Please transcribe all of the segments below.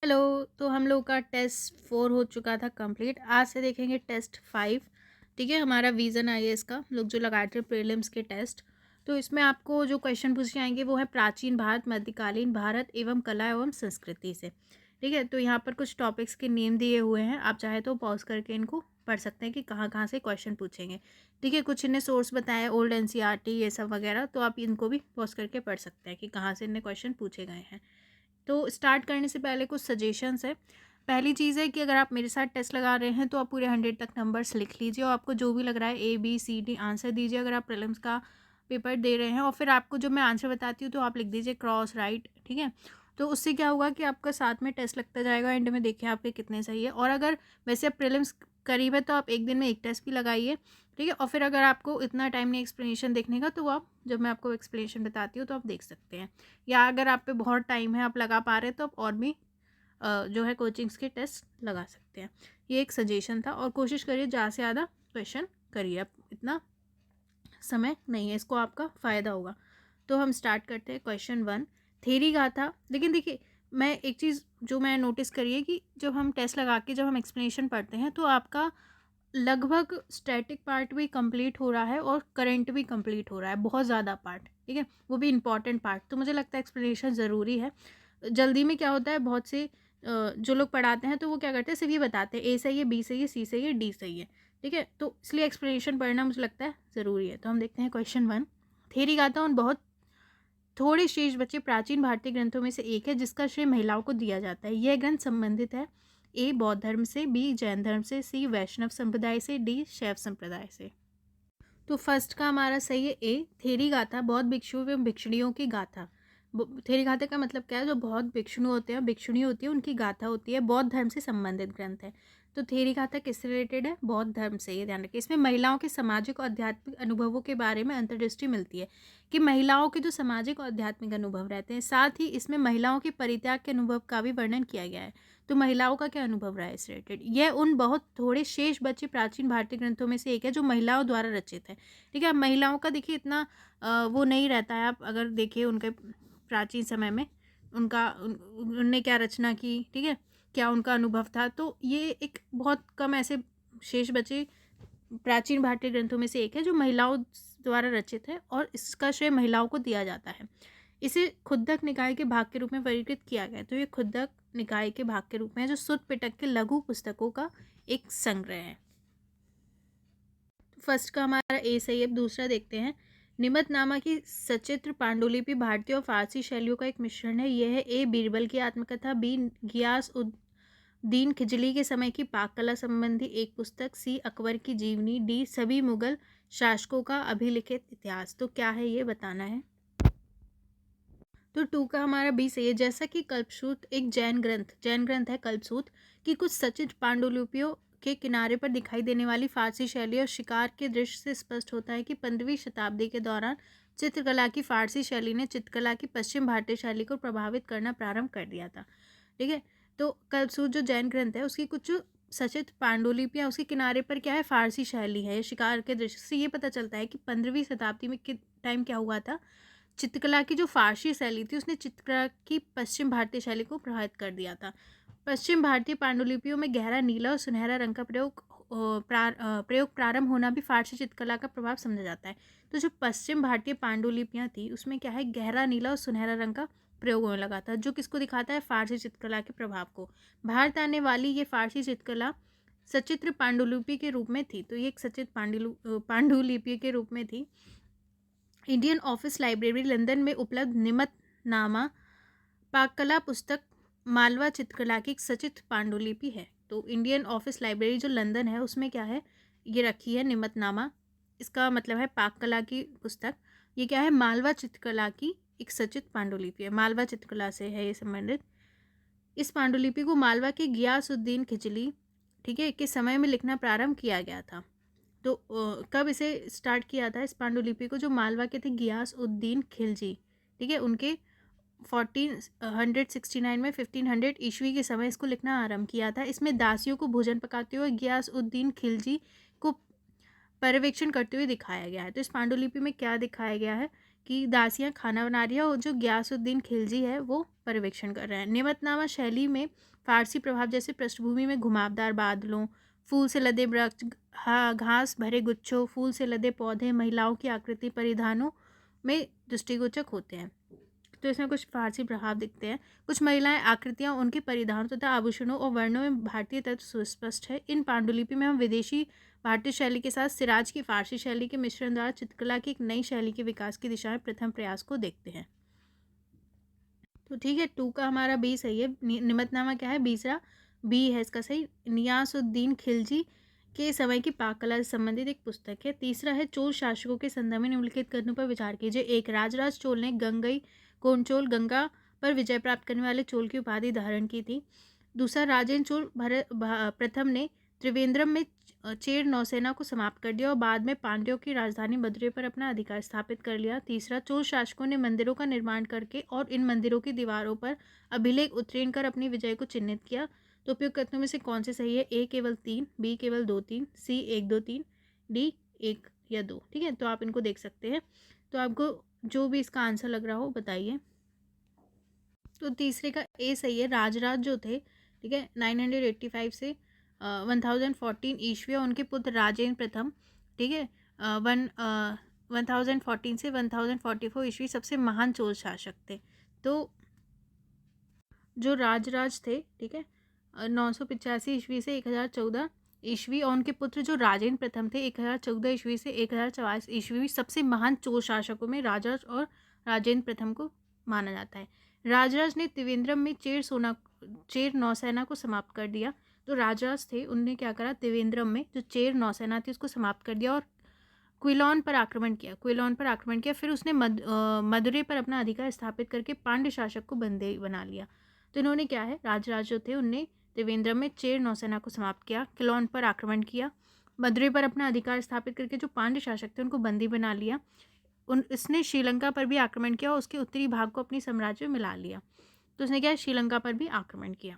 Hello. तो हम लोग का टेस्ट 4 हो चुका था कंप्लीट। आज से देखेंगे टेस्ट 5। ठीक है, हमारा विज़न आईएएस का लोग जो लगाते हैं प्रीलिम्स के टेस्ट। तो इसमें आपको जो क्वेश्चन पूछे जाएंगे वो है प्राचीन भारत, मध्यकालीन भारत एवं कला एवं संस्कृति से। ठीक है, तो यहाँ पर कुछ टॉपिक्स के नेम दिए हुए हैं, आप चाहे तो पॉज करके इनको पढ़ सकते हैं कि कहाँ कहाँ से क्वेश्चन पूछेंगे। ठीक है, कुछ इन्हें सोर्स बताया ओल्ड एनसीईआरटी ये सब वगैरह, तो आप इनको भी पॉज करके पढ़ सकते हैं कि कहाँ से इन्हें क्वेश्चन पूछे गए हैं। तो स्टार्ट करने से पहले कुछ सजेशंस है। पहली चीज़ है कि अगर आप मेरे साथ टेस्ट लगा रहे हैं तो आप पूरे 100 तक नंबर्स लिख लीजिए और आपको जो भी लग रहा है ABCD आंसर दीजिए अगर आप प्रीलिम्स का पेपर दे रहे हैं। और फिर आपको जब मैं आंसर बताती हूँ तो आप लिख दीजिए क्रॉस राइट। ठीक है, तो उससे क्या होगा कि आपका साथ में टेस्ट लगता जाएगा, एंड में देखिए आपके कितने सही है। और अगर वैसे आप प्रीलिम्स करीब है तो आप एक दिन में एक टेस्ट भी लगाइए। ठीक है, और फिर अगर आपको इतना टाइम नहीं एक्सप्लेनेशन देखने का तो आप जब मैं आपको एक्सप्लेनेशन बताती हूँ तो आप देख सकते हैं। या अगर आप पे बहुत टाइम है, आप लगा पा रहे हैं, तो आप और भी जो है कोचिंग्स के टेस्ट लगा सकते हैं। ये एक सजेशन था। और कोशिश करिए ज़्यादा से ज़्यादा क्वेश्चन करिए, अब इतना समय नहीं है, इसको आपका फ़ायदा होगा। तो हम स्टार्ट करते हैं क्वेश्चन 1, थेरी गाथा। लेकिन देखिए, मैं एक चीज़ जो मैं नोटिस करिए कि जब हम टेस्ट लगा के जब हम एक्सप्लेनेशन पढ़ते हैं तो आपका लगभग स्टैटिक पार्ट भी कंप्लीट हो रहा है और करंट भी कंप्लीट हो रहा है, बहुत ज़्यादा पार्ट। ठीक है, वो भी इंपॉर्टेंट पार्ट। तो मुझे लगता है एक्सप्लेनेशन ज़रूरी है। जल्दी में क्या होता है, बहुत से जो लोग पढ़ाते हैं तो वो क्या करते हैं, सिर्फ ये बताते हैं ए सही है, बी सही है, सी सही है, डी सही है। ठीक है, तो इसलिए एक्सप्लेनेशन पढ़ना मुझे लगता है ज़रूरी है। तो हम देखते हैं क्वेश्चन 1, थेरी गाथा उन बहुत थोड़े शेष बचे प्राचीन भारतीय ग्रंथों में से एक है जिसका श्रेय महिलाओं को दिया जाता है। यह ग्रंथ संबंधित है ए बौद्ध धर्म से, बी जैन धर्म से, सी वैष्णव संप्रदाय से, डी शैव संप्रदाय से। तो फर्स्ट का हमारा सही है ए, थेरी गाथा बौद्ध भिक्षुओं एवं भिक्षुणियों की गाथा। थेरी गाथा का मतलब क्या है, जो बहुत भिक्षुणु होते हैं, भिक्षुणी होती है, उनकी गाथा होती है, बौद्ध धर्म से संबंधित ग्रंथ है। तो थेरी गाथा किससे रिलेटेड है, बौद्ध धर्म से। ये ध्यान रखिए। इसमें महिलाओं के सामाजिक और आध्यात्मिक अनुभवों के बारे में अंतर्दृष्टि मिलती है कि महिलाओं के जो सामाजिक और आध्यात्मिक अनुभव रहते हैं, साथ ही इसमें महिलाओं के परित्याग के अनुभव का भी वर्णन किया गया है। तो महिलाओं का क्या अनुभव रहा है इस रिलेटेड। यह उन बहुत थोड़े शेष बचे प्राचीन भारतीय ग्रंथों में से एक है जो महिलाओं द्वारा रचित है। ठीक है, अब महिलाओं का देखिए इतना वो नहीं रहता है। आप अगर देखिए उनके प्राचीन समय में उनने क्या रचना की, ठीक है, क्या उनका अनुभव था, तो ये एक बहुत कम ऐसे शेष बचे प्राचीन भारतीय ग्रंथों में से एक है जो महिलाओं द्वारा रचित है और इसका श्रेय महिलाओं को दिया जाता है। इसे खुद्दक निकाय के भाग के रूप में वर्गीकृत किया गया है। तो ये खुद्दक निकाय के भाग के रूप में है जो सुत पिटक के लघु पुस्तकों का एक संग्रह है। फर्स्ट का हमारा ए सही है। अब दूसरा देखते हैं। निमतनामा की सचित्र पांडुलिपि भारतीय और फारसी शैलियों का एक मिश्रण है। यह है ए बीरबल की आत्मकथा, बी गियास उद्दीन खिजली के समय की पाक कला संबंधी एक पुस्तक, सी अकबर की जीवनी, डी सभी मुगल शासकों का अभिलिखित इतिहास। तो क्या है ये बताना है। तो 2 का हमारा बी सही है। जैसा कि कल्पसूत्र एक जैन ग्रंथ है कल्पसूत्र की कुछ सचित्र पांडुलिपियों के किनारे पर दिखाई देने वाली फारसी शैली और शिकार के दृश्य से स्पष्ट होता है कि 15वीं शताब्दी के दौरान चित्रकला की फारसी शैली ने चित्रकला की पश्चिम भारतीय शैली को प्रभावित करना प्रारंभ कर दिया था। ठीक है, तो कल्पसूत्र जो जैन ग्रंथ है उसकी कुछ सचित्र पांडुलिपियाँ, उसके किनारे पर क्या है, फारसी शैली है। शिकार के दृश्य से ये पता चलता है कि 15वीं शताब्दी में टाइम क्या हुआ था, चित्रकला की जो फारसी शैली थी उसने चित्रकला की पश्चिम भारतीय शैली को प्रभावित कर दिया था। पश्चिम भारतीय पांडुलिपियों में गहरा नीला और सुनहरा रंग का प्रयोग प्रारंभ होना भी फारसी चित्रकला का प्रभाव समझा जाता है। तो जो पश्चिम भारतीय पांडुलिपियाँ थी उसमें क्या है, गहरा नीला और सुनहरा रंग का प्रयोग होने लगा था, जो किसको दिखाता है, फारसी चित्रकला के प्रभाव को। भारत आने वाली ये फारसी चित्रकला सचित्र पांडुलिपि के रूप में थी। तो ये एक सचित्र पांडुलिपि के रूप में थी। इंडियन ऑफिस लाइब्रेरी लंदन में उपलब्ध निमतनामा पाककला पुस्तक मालवा चित्रकला की एक सचित्र पांडुलिपि है। तो इंडियन ऑफिस लाइब्रेरी जो लंदन है उसमें क्या है, ये रखी है निमतनामा। इसका मतलब है पाककला की पुस्तक। ये क्या है, मालवा चित्रकला की एक सचित्र पांडुलिपि है, मालवा चित्रकला से है ये संबंधित। इस पांडुलिपि को मालवा के गियासुद्दीन खिजली, ठीक है, के समय में लिखना प्रारंभ किया गया था। तो कब इसे स्टार्ट किया था इस पांडुलिपि को, जो मालवा के थे गियास उद्दीन खिलजी, ठीक है, उनके 1469 में 1500 ईस्वी के समय इसको लिखना आरंभ किया था। इसमें दासियों को भोजन पकाते हुए गियास उद्दीन खिलजी को पर्यवेक्षण करते हुए दिखाया गया है। तो इस पांडुलिपि में क्या दिखाया गया है कि दासियाँ खाना बना रही है और जो गियासुद्दीन खिलजी है वो पर्यवेक्षण कर रहे हैं। निमतनामा शैली में फारसी प्रभाव जैसे पृष्ठभूमि में घुमावदार बादलों, फूल से लदे वृक्ष, घास भरे गुच्छों, फूल से लदे पौधे, महिलाओं की आकृति, परिधानों में दृष्टिगोचर होते हैं। तो इसमें कुछ फारसी प्रभाव दिखते हैं। कुछ महिलाएं आकृतियां, उनके परिधानों तथा आभूषणों और वर्णों में भारतीय तत्व सुस्पष्ट है। इन पांडुलिपि में हम विदेशी भारतीय शैली के साथ सिराज की फारसी शैली के मिश्रण द्वारा चित्रकला की एक नई शैली के विकास की दिशा में प्रथम प्रयास को देखते हैं। तो ठीक है, 2 का हमारा बी सही है। निमतनामा क्या है? बीसरा बी है इसका सही। नियासुद्दीन खिलजी के समय की पाक कला से संबंधित एक पुस्तक है। तीसरा है चोल शासकों के संदर्भ में निम्नलिखित कथनों पर विचार कीजिए। एक, राजराज चोल ने कोनचोल गंगा पर विजय प्राप्त करने वाले चोल की उपाधि धारण की थी। दूसरा, राजेंद्र चोल प्रथम ने त्रिवेंद्रम में चेर नौसेना को समाप्त कर दिया और बाद में पांड्यों की राजधानी मदुरै पर अपना अधिकार स्थापित कर लिया। तीसरा, चोल शासकों ने मंदिरों का निर्माण करके और इन मंदिरों की दीवारों पर अभिलेख उत्कीर्ण कर अपनी विजय को चिन्हित किया। तो उपयुक्त कथनों में से कौन से सही है? ए केवल 3, बी केवल 2-3, सी 1-2-3, डी 1 या 2। ठीक है, तो आप इनको देख सकते हैं। तो आपको जो भी इसका आंसर लग रहा हो बताइए। तो तीसरे का ए सही है। राजराज जो थे, ठीक है, 985 से 1014 ईस्वी और उनके पुत्र राजेंद्र प्रथम, ठीक है, 1014 से 1044 ईस्वी सबसे महान चोल शासक थे। तो जो राजराज थे, ठीक है, 985 ईस्वी से 1014 ईस्वी और उनके पुत्र जो राजेंद्र प्रथम थे 1014 ईस्वी से 1044 ईस्वी सबसे महान चोल शासकों में राजराज और राजेंद्र प्रथम को माना जाता है। राजराज ने त्रिवेंद्रम में चेर नौसेना को समाप्त कर दिया। तो राजराज थे, उनने क्या करा? त्रिवेंद्रम में जो चेर नौसेना थी उसको समाप्त कर दिया और क्विलोन पर आक्रमण किया। फिर उसने मदुरै पर अपना अधिकार स्थापित करके पांड्य शासक को बंदी बना लिया। तो इन्होंने क्या है, राजराज जो थे उनने त्रिवेंद्रम में चेर नौसेना को समाप्त किया, क्विलोन पर आक्रमण किया, मदुरै पर अपना अधिकार स्थापित करके जो पांड्य शासक थे उनको बंदी बना लिया। इसने श्रीलंका पर भी आक्रमण किया और उसके उत्तरी भाग को अपनी साम्राज्य में मिला लिया। तो उसने क्या है, श्रीलंका पर भी आक्रमण किया।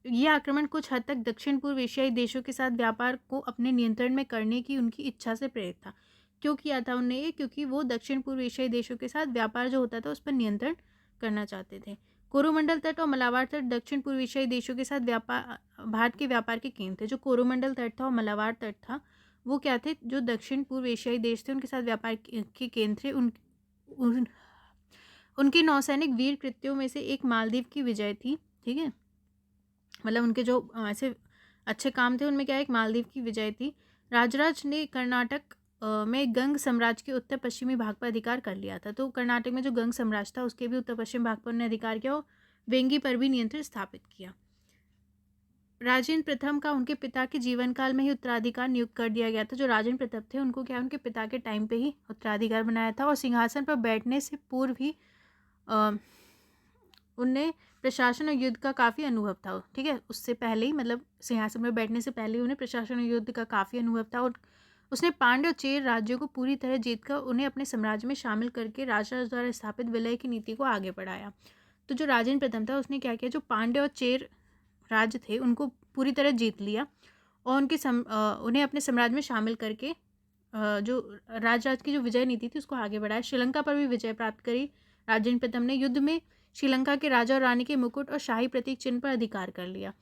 यह आक्रमण कुछ हद तक दक्षिण पूर्व एशियाई देशों के साथ व्यापार को अपने नियंत्रण में करने की उनकी इच्छा से प्रेरित था। क्यों किया था उन्होंने ये? क्योंकि वो दक्षिण पूर्व एशियाई देशों के साथ व्यापार जो होता था उस पर नियंत्रण करना चाहते थे। कोरोमंडल तट और मलाबार तट दक्षिण पूर्व एशियाई देशों के साथ भारत के व्यापार के केंद्र थे। जो कोरोमंडल तट था और मलाबार तट था वो क्या थे? जो दक्षिण पूर्व एशियाई देश थे उनके साथ व्यापार के केंद्र थे। उनकी नौसैनिक वीर कृत्यों में से एक मालदीव की विजय थी। ठीक है, मतलब उनके जो ऐसे अच्छे काम थे उनमें क्या, एक मालदीव की विजय थी। राजराज ने कर्नाटक में गंग साम्राज्य के उत्तर पश्चिमी भाग पर अधिकार कर लिया था। तो कर्नाटक में जो गंग साम्राज्य था उसके भी उत्तर पश्चिम भाग पर उन्होंने अधिकार किया और वेंगी पर भी नियंत्रण स्थापित किया। राजेंद्र प्रथम का उनके पिता के जीवन काल में ही उत्तराधिकार नियुक्त कर दिया गया था। जो राजेंद्र प्रथम थे उनको क्या, उनके पिता के टाइम पे ही उत्तराधिकार बनाया था और सिंहासन पर बैठने से पूर्व ही उनने प्रशासन और युद्ध का काफ़ी अनुभव था। ठीक है, उससे पहले ही, मतलब सिंहासन पर बैठने से पहले ही उन्हें प्रशासन और युद्ध का काफ़ी अनुभव था और उसने पांड्य और चेर राज्यों को पूरी तरह जीतकर उन्हें अपने साम्राज्य में शामिल करके राजराज द्वारा स्थापित विलय की नीति को आगे बढ़ाया। तो जो राजेंद्र प्रथम था उसने क्या किया, जो पांड्य और चेर राज्य थे उनको पूरी तरह जीत लिया और उन्हें अपने साम्राज्य में शामिल करके जो राजराज की जो विजय नीति थी उसको आगे बढ़ाया। श्रीलंका पर भी विजय प्राप्त करी राजेंद्र प्रथम ने। युद्ध में श्रीलंका के राजा और रानी के मुकुट और शाही प्रतीक चिन्ह पर अधिकार कर लिया।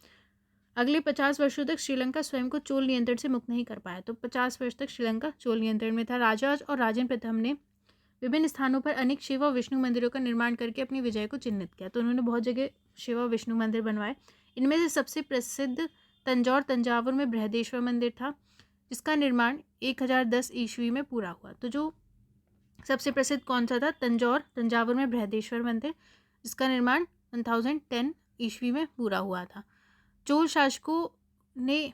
अगले 50 वर्षों तक श्रीलंका स्वयं को चोल नियंत्रण से मुक्त नहीं कर पाया। तो 50 वर्ष तक श्रीलंका चोल नियंत्रण में था। राजराज और राजेंद्र प्रथम ने विभिन्न स्थानों पर अनेक शिव और विष्णु मंदिरों का निर्माण करके अपनी विजय को चिन्हित किया। तो उन्होंने बहुत जगह शिव और विष्णु मंदिर बनवाए। इनमें से सबसे प्रसिद्ध तंजावुर में बृहदेश्वर मंदिर था जिसका निर्माण 1010 ईस्वी में पूरा हुआ। तो जो सबसे प्रसिद्ध कौन सा था? तंजावुर में बृहदेश्वर मंदिर जिसका निर्माण 1010 ईस्वी में पूरा हुआ था। चोल शासकों ने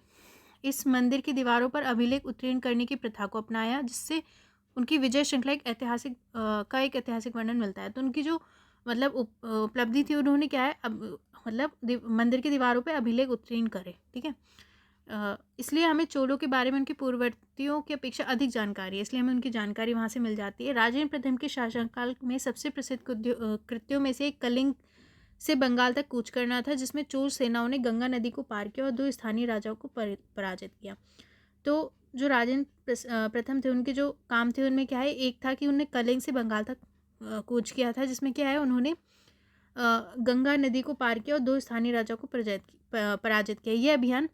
इस मंदिर की दीवारों पर अभिलेख उत्कीर्ण करने की प्रथा को अपनाया जिससे उनकी विजय श्रृंखला एक ऐतिहासिक वर्णन मिलता है। तो उनकी जो मतलब उपलब्धि थी, उन्होंने क्या है, मतलब मंदिर की दीवारों पे अभिलेख उत्कीर्ण करे। ठीक है, इसलिए हमें चोलों के बारे में उनके पूर्ववर्तियों की अपेक्षा अधिक जानकारी है, इसलिए हमें उनकी जानकारी वहाँ से मिल जाती है। राजेंद्र प्रथम के शासनकाल में सबसे प्रसिद्ध कृत्यों में से एक कलिंग से बंगाल तक कूच करना था जिसमें चोल सेनाओं ने गंगा नदी को पार किया और 2 स्थानीय राजाओं को पराजित किया। तो जो राजेंद्र प्रथम थे उनके जो काम थे उनमें क्या है, एक था कि उन्होंने कलिंग से बंगाल तक कूच किया था, जिसमें क्या है उन्होंने गंगा नदी को पार किया और 2 स्थानीय राजाओं को पराजित किया। यह अभियान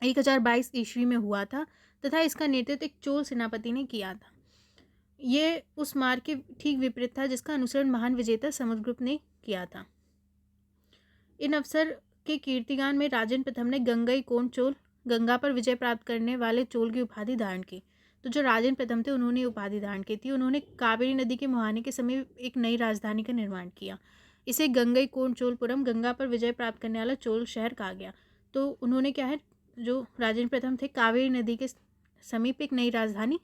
1022 ईस्वी में हुआ था तथा इसका नेतृत्व एक चोल सेनापति ने किया था। ये उस मार्ग के ठीक विपरीत था जिसका अनुसरण महान विजेता समुद्रगुप्त ने किया था। इन अवसर के कीर्तिगान में राजेंद्र प्रथम ने गंगईकोंड चोल, गंगा पर विजय प्राप्त करने वाले चोल की उपाधि धारण की। तो जो राजेंद्र प्रथम थे उन्होंने उपाधि धारण की थी। उन्होंने कावेरी नदी के मुहाने के समय एक नई राजधानी का निर्माण किया। इसे गंगईकोंड चोलपुरम, गंगा पर विजय प्राप्त करने वाला चोल शहर कहा गया। तो उन्होंने क्या है, जो राजेंद्र प्रथम थे, कावेरी नदी के समीप एक नई राजधानी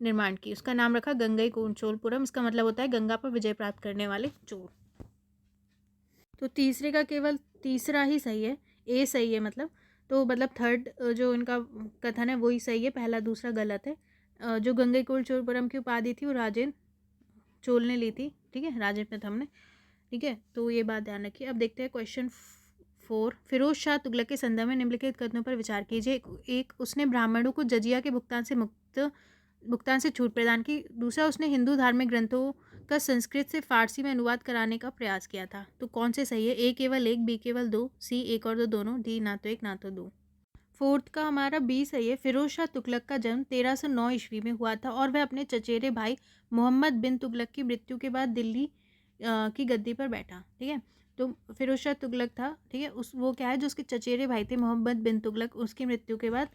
निर्माण की, उसका नाम रखा गंगईकोंड चोलपुरम। इसका मतलब होता है गंगा पर विजय प्राप्त करने वाले चोल। तो तीसरे का केवल तीसरा ही सही है, ए सही है मतलब। तो मतलब थर्ड जो इनका कथन है वही सही है, पहला दूसरा गलत है। जो गंगईकोंड चोलपुरम की उपाधि थी वो राजेंद्र चोल ने ली थी, ठीक है, राजेंद्र प्रथम ने, ठीक है। तो ये बात ध्यान रखिए। अब देखते हैं क्वेश्चन 4। फिरोज शाह तुगलक के संदर्भ में निम्नलिखित कथनों पर विचार कीजिए। एक, उसने ब्राह्मणों को जजिया के भुगतान से छूट प्रदान की। दूसरा, उसने हिंदू धार्मिक ग्रंथों का संस्कृत से फारसी में अनुवाद कराने का प्रयास किया था। तो कौन से सही है? ए केवल एक, बी केवल दो, सी एक और दो दोनों, डी ना तो एक ना तो दो। फोर्थ का हमारा बी सही है। फिरोज शाह तुगलक का जन्म 1309 ईस्वी में हुआ था और वह अपने चचेरे भाई मोहम्मद बिन तुगलक की मृत्यु के बाद दिल्ली की गद्दी पर बैठा, ठीक है। तो फिरोज शाह तुगलक था, ठीक है, उस वो क्या है, जो उसके चचेरे भाई थे मोहम्मद बिन तुगलक, उसकी मृत्यु के बाद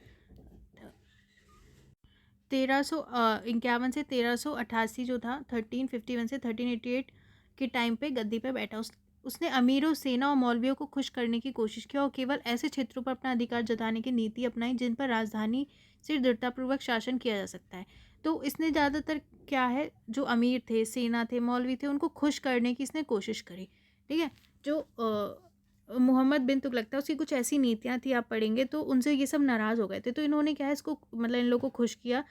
1351 से 1388 जो था, 1351 से 1388 के टाइम पे गद्दी पे बैठा। उसने अमीरों, सेना और मौलवियों को खुश करने की कोशिश की और केवल ऐसे क्षेत्रों पर अपना अधिकार जताने की नीति अपनाई जिन पर राजधानी से दृढ़तापूर्वक शासन किया जा सकता है। तो इसने ज़्यादातर क्या है, जो अमीर थे, सेना थे, मौलवी थे, उनको खुश करने की इसने कोशिश करी, ठीक है। जो मोहम्मद बिन तुगलक था, उसकी कुछ ऐसी नीतियाँ थी, आप पढ़ेंगे तो उनसे ये सब नाराज़ हो गए थे। तो इन्होंने क्या है, इसको मतलब इन लोगों को खुश किया,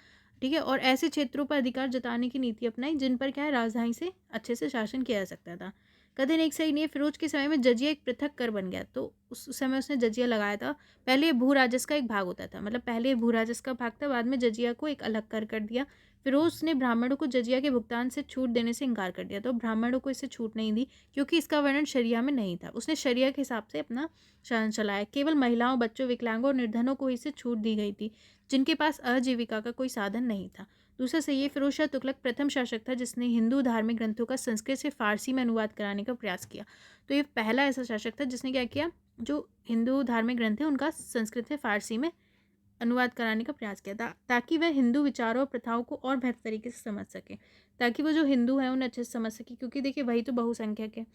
ठीक है, और ऐसे क्षेत्रों पर अधिकार जताने की नीति अपनाई जिन पर क्या है, राजधानी से अच्छे से शासन किया जा सकता था। कथन एक सही नहीं है। फिरोज के समय में जजिया एक पृथक कर बन गया। तो उस समय उसने जजिया लगाया था। पहले ये भू राजस्व का एक भाग होता था, मतलब पहले भू राजस्व का भाग था, बाद में जजिया को एक अलग कर दिया। फिरोज ने ब्राह्मणों को जजिया के भुगतान से छूट देने से इनकार कर दिया। तो ब्राह्मणों को इससे छूट नहीं दी क्योंकि इसका वर्णन शरिया में नहीं था। उसने शरिया के हिसाब से अपना शासन चलाया। केवल महिलाओं, बच्चों, विकलांगों और निर्धनों को इससे छूट दी गई थी जिनके पास आजीविका का कोई साधन नहीं था। दूसरा सही है। फिरोज शाह तुगलक प्रथम शासक था जिसने हिंदू धार्मिक ग्रंथों का संस्कृत से फारसी में अनुवाद कराने का प्रयास किया। तो ये पहला ऐसा शासक था जिसने क्या किया, जो हिंदू धार्मिक ग्रंथ है उनका संस्कृत से फारसी में अनुवाद कराने का प्रयास किया था, ताकि वह हिंदू विचारों और प्रथाओं को और बेहतर तरीके से समझ सके, ताकि वो जो हिंदू है उन्हें अच्छे से समझ सके, क्योंकि देखिए वही तो बहुसंख्यक है।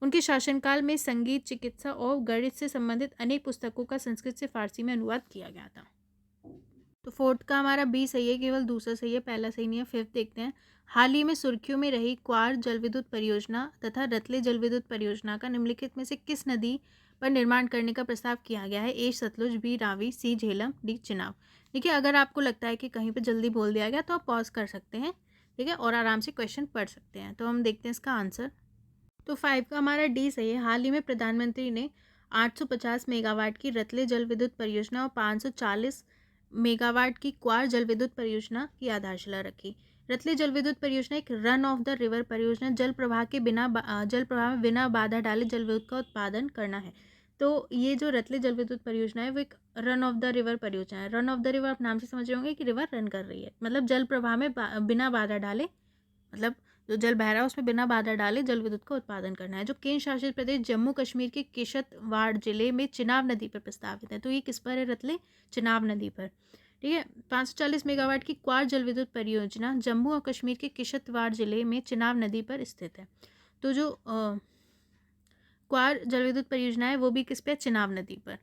उनके शासनकाल में संगीत, चिकित्सा और गणित से संबंधित अनेक पुस्तकों का संस्कृत से फारसी में अनुवाद किया गया था। तो फोर्थ का हमारा बी सही है, केवल दूसरा सही है, पहला सही नहीं है। फिफ्थ देखते हैं। हाल ही में सुर्खियों में रही क्वार जलविद्युत परियोजना तथा रतले जलविद्युत परियोजना का निम्नलिखित में से किस नदी पर निर्माण करने का प्रस्ताव किया गया है? ए सतलुज, बी रावी, सी झेलम, डी चिनाब। देखिए, अगर आपको लगता है कि कहीं पर जल्दी बोल दिया गया तो आप पॉज कर सकते हैं, ठीक है, और आराम से क्वेश्चन पढ़ सकते हैं। तो हम देखते हैं इसका आंसर। तो 5 का हमारा डी सही है। हाल ही में प्रधानमंत्री ने 850 मेगावाट की रतले जल विद्युत परियोजना और 540 मेगावाट की क्वार जल विद्युत परियोजना की आधारशिला रखी। रतले जल विद्युत परियोजना एक रन ऑफ द रिवर परियोजना, जल प्रवाह में बिना बाधा डाले जल विद्युत का उत्पादन करना है। तो ये जो रतले जल विद्युत परियोजना है वो एक रन ऑफ द रिवर परियोजना है। रन ऑफ द रिवर आप नाम से समझ रहे होंगे कि रिवर रन कर रही है, मतलब जल प्रवाह में बिना बाधा डाले, मतलब जो जल बह रहा है उसमें बिना बाधा डाले जल विद्युत का उत्पादन करना है। जो केंद्र शासित प्रदेश जम्मू कश्मीर के किश्तवाड़ जिले में चिनाब नदी पर प्रस्तावित है। तो ये किस पर है? रतले चिनाब नदी पर, ठीक है। 540 मेगावाट की क्वार जल विद्युत परियोजना जम्मू और कश्मीर के किश्तवाड़ जिले में चिनाब नदी पर स्थित है। तो जो क्वार जल विद्युत परियोजना है वो भी किस पे? चिनाब नदी पर,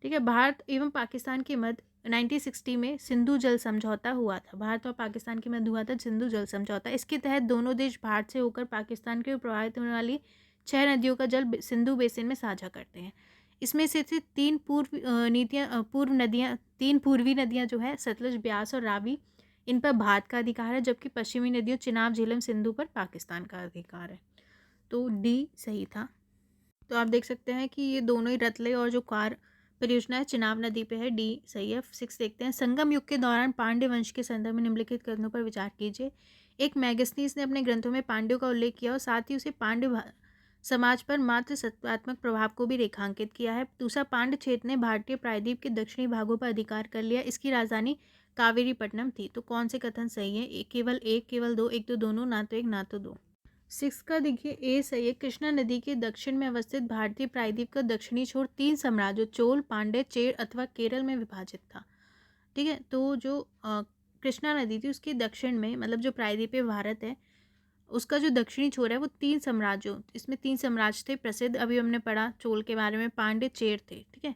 ठीक है। भारत एवं पाकिस्तान के मध्य 1960 में सिंधु जल समझौता हुआ था। भारत और पाकिस्तान के मध्य हुआ था सिंधु जल समझौता। इसके तहत दोनों देश भारत से होकर पाकिस्तान के प्रभावित होने वाली 6 नदियों का जल सिंधु बेसिन में साझा करते हैं। इसमें से तीन पूर्वी नदियाँ जो है सतलुज, ब्यास और रावी, इन पर भारत का अधिकार है, जबकि पश्चिमी नदियों चिनाब, झेलम, सिंधु पर पाकिस्तान का अधिकार है। तो डी सही था। तो आप देख सकते हैं कि ये दोनों ही रतले और जो क्वार परियोजना है चिनाब नदी पे है, डी सही है। 6 देखते हैं, संगम युग के दौरान पांड्य वंश के संदर्भ में निम्नलिखित कथनों पर विचार कीजिए। एक, मैगस्नीस ने अपने ग्रंथों में पांड्यों का उल्लेख किया और साथ ही उसे समाज पर मात्र सत्तात्मक प्रभाव को भी रेखांकित किया है। दूसरा, पांड्य क्षेत्र ने भारतीय प्रायद्वीप के दक्षिणी भागों पर अधिकार कर लिया, इसकी राजधानी कावेरीपट्टनम थी। तो कौन से कथन सही है? केवल एक, केवल दो, एक तो दोनों, ना तो एक ना तो दो। 6 का देखिए ए सही है। कृष्णा नदी के दक्षिण में अवस्थित भारतीय प्रायद्वीप का दक्षिणी छोर 3 साम्राज्यों चोल, पांड्य, चेर अथवा केरल में विभाजित था। ठीक है, तो जो कृष्णा नदी थी उसके दक्षिण में, मतलब जो प्रायद्वीपीय भारत है उसका जो दक्षिणी छोर है वो 3 साम्राज्यों, इसमें 3 साम्राज्य थे प्रसिद्ध, अभी हमने पढ़ा चोल के बारे में, पांड्य, चेर थे। ठीक है,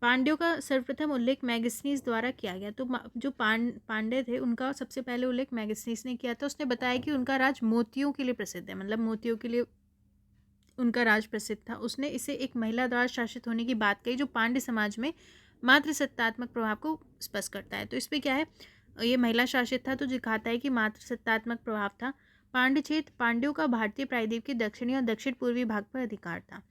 पांड्यों का सर्वप्रथम उल्लेख मैगस्नीस द्वारा किया गया। तो जो पांड्य थे उनका सबसे पहले उल्लेख मैगस्नीस ने किया था। उसने बताया कि उनका राज मोतियों के लिए प्रसिद्ध है, मतलब मोतियों के लिए उनका राज प्रसिद्ध था। उसने इसे एक महिला द्वारा शासित होने की बात कही, जो पांड्य समाज में मातृ सत्तात्मक प्रभाव को स्पष्ट करता है। तो इस पर क्या है, ये महिला शासित था तो दिखाता है कि मातृ सत्तात्मक प्रभाव था। पांड्य क्षेत्र, पांड्यों का भारतीय प्रायद्वीप के दक्षिणी और दक्षिण पूर्वी भाग पर अधिकार था।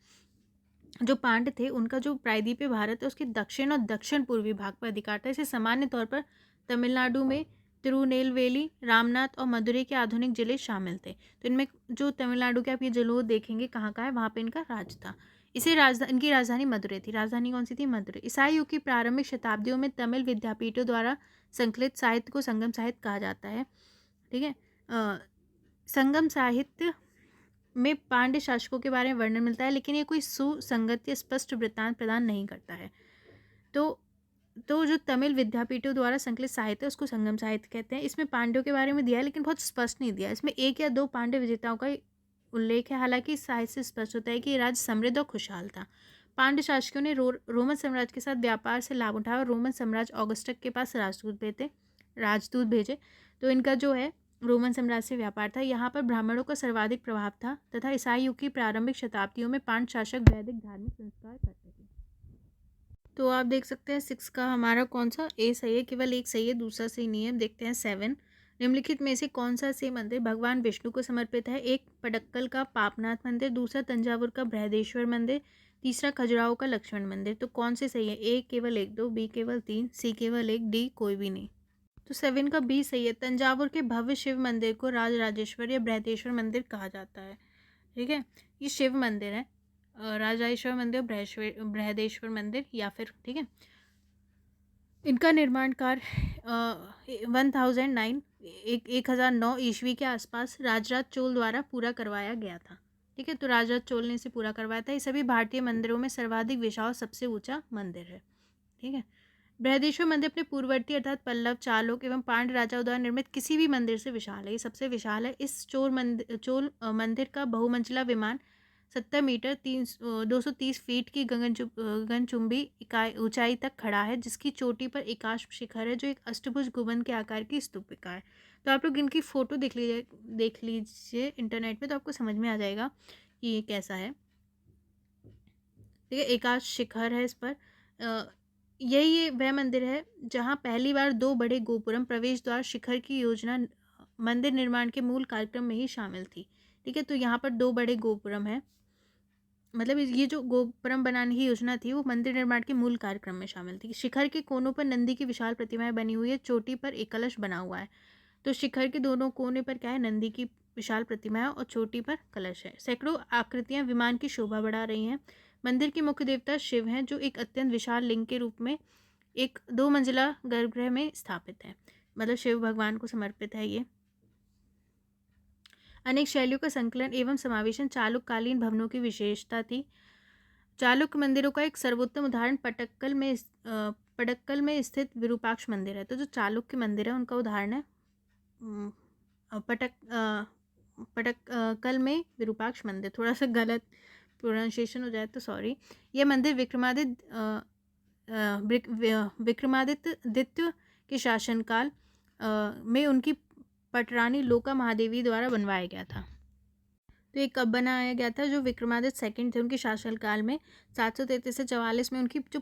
जो पांड्य थे उनका जो प्रायद्वीपीय भारत है उसके दक्षिण और दक्षिण पूर्वी भाग पर अधिकार था। इसे सामान्य तौर पर तमिलनाडु में तिरुनेलवेली, रामनाथ और मदुरई के आधुनिक जिले शामिल थे। तो इनमें जो तमिलनाडु के आप ये जिलों देखेंगे कहाँ का है, वहाँ पे इनका राज था। इनकी राजधानी मदुरई थी। राजधानी कौन सी थी? मदुरई। ईसाई युग की प्रारंभिक शताब्दियों में तमिल विद्यापीठों द्वारा संकलित साहित्य को संगम साहित्य कहा जाता है। ठीक है, संगम साहित्य में पांड्य शासकों के बारे में वर्णन मिलता है, लेकिन ये कोई सुसंगत या स्पष्ट वृत्तांत प्रदान नहीं करता है। तो जो तमिल विद्यापीठों द्वारा संकलित साहित्य है उसको संगम साहित्य कहते हैं। इसमें पांड्यों के बारे में दिया है लेकिन बहुत स्पष्ट नहीं दिया। इसमें 1 या 2 पांड्य विजेताओं का उल्लेख है। हालांकि इस साहित्य से स्पष्ट होता है कि राज्य समृद्ध और खुशहाल था। पांड्य शासकों ने रोमन साम्राज्य के साथ व्यापार से लाभ उठाया और रोमन साम्राज्य ऑगस्टस के पास राजदूत भेजे। तो इनका जो है रोमन साम्राज्य से व्यापार था। यहाँ पर ब्राह्मणों का सर्वाधिक प्रभाव था तथा ईसाई युग की प्रारंभिक शताब्दियों में पांड्य शासक वैदिक धार्मिक संस्कार करते थे। तो आप देख सकते हैं 6 का हमारा कौन सा ए सही है, केवल एक सही है, दूसरा सही नहीं है। देखते हैं 7, निम्नलिखित में से कौन सा से मंदिर भगवान विष्णु को समर्पित है? 1 पडक्कल का पापनाथ मंदिर, दूसरा तंजावुर का बृहदेश्वर मंदिर, तीसरा खजुराहो का लक्ष्मण मंदिर। तो कौन से सही है? ए केवल 1, 2, बी केवल 3, सी केवल 1, डी कोई भी नहीं। तो 7 का बी सही है। तंजावुर के भव्य शिव मंदिर को राजराजेश्वर या बृहदेश्वर मंदिर कहा जाता है। ठीक है, ये शिव मंदिर है, राजराजेश्वर मंदिर, बृहदेश्वर मंदिर या फिर, ठीक है। इनका निर्माण कार्य 1009 ईस्वी के आसपास राजराज चोल द्वारा पूरा करवाया गया था। ठीक है, तो राजराज चोल ने इसे पूरा करवाया था। ये सभी भारतीय मंदिरों में सर्वाधिक विशाल सबसे ऊंचा मंदिर है। ठीक है, बृहदेश्वर मंदिर अपने पूर्ववर्ती अर्थात पल्लव, चालुक एवं पांड्य राजाओं द्वारा निर्मित किसी भी मंदिर से विशाल है। ये सबसे विशाल है। इस चोल मंदिर का बहुमंजिला विमान 70 मीटर 230 फीट की गगनचुंबी ऊंचाई तक खड़ा है, जिसकी चोटी पर एकाश शिखर है जो एक अष्टभुज गुंबद के आकार की स्तूपिका है। तो आप लोग इनकी फ़ोटो देख लीजिए इंटरनेट में, तो आपको समझ में आ जाएगा कि ये कैसा है। ठीक है, एकाश शिखर है इस पर। यही वह मंदिर है जहां पहली बार 2 बड़े गोपुरम, प्रवेश द्वार, शिखर की योजना मंदिर निर्माण के मूल कार्यक्रम में ही शामिल थी। ठीक है, तो यहाँ पर 2 बड़े गोपुरम है, मतलब ये जो गोपुरम बनाने की योजना थी वो मंदिर निर्माण के मूल कार्यक्रम में शामिल थी। शिखर के कोनों पर नंदी की विशाल प्रतिमाएं बनी हुई है, चोटी पर एक कलश बना हुआ है। तो शिखर के दोनों कोने पर क्या है? नंदी की विशाल प्रतिमा है और चोटी पर कलश है। सैकड़ों आकृतियां विमान की शोभा बढ़ा रही हैं। मंदिर के मुख्य देवता शिव हैं, जो एक अत्यंत विशाल लिंग के रूप में एक 2 मंजिला गर्भगृह में स्थापित है, मतलब शिव भगवान को समर्पित है ये। अनेक शैलियों का संकलन एवं समावेशन चालुक्यकालीन भवनों की विशेषता थी। चालुक्य मंदिरों का एक सर्वोत्तम उदाहरण पडक्कल में स्थित विरूपाक्ष मंदिर है। तो जो चालुक्य मंदिर है उनका उदाहरण है पडक्कल में विरूपाक्ष मंदिर। थोड़ा सा गलत प्रोनाउंसिएशन हो जाए तो सॉरी। यह मंदिर विक्रमादित्य के शासनकाल में उनकी पटरानी लोका महादेवी द्वारा बनवाया गया था। तो ये कब बनाया गया था? जो विक्रमादित्य सेकंड थे उनके शासनकाल में 733 से 44 में उनकी जो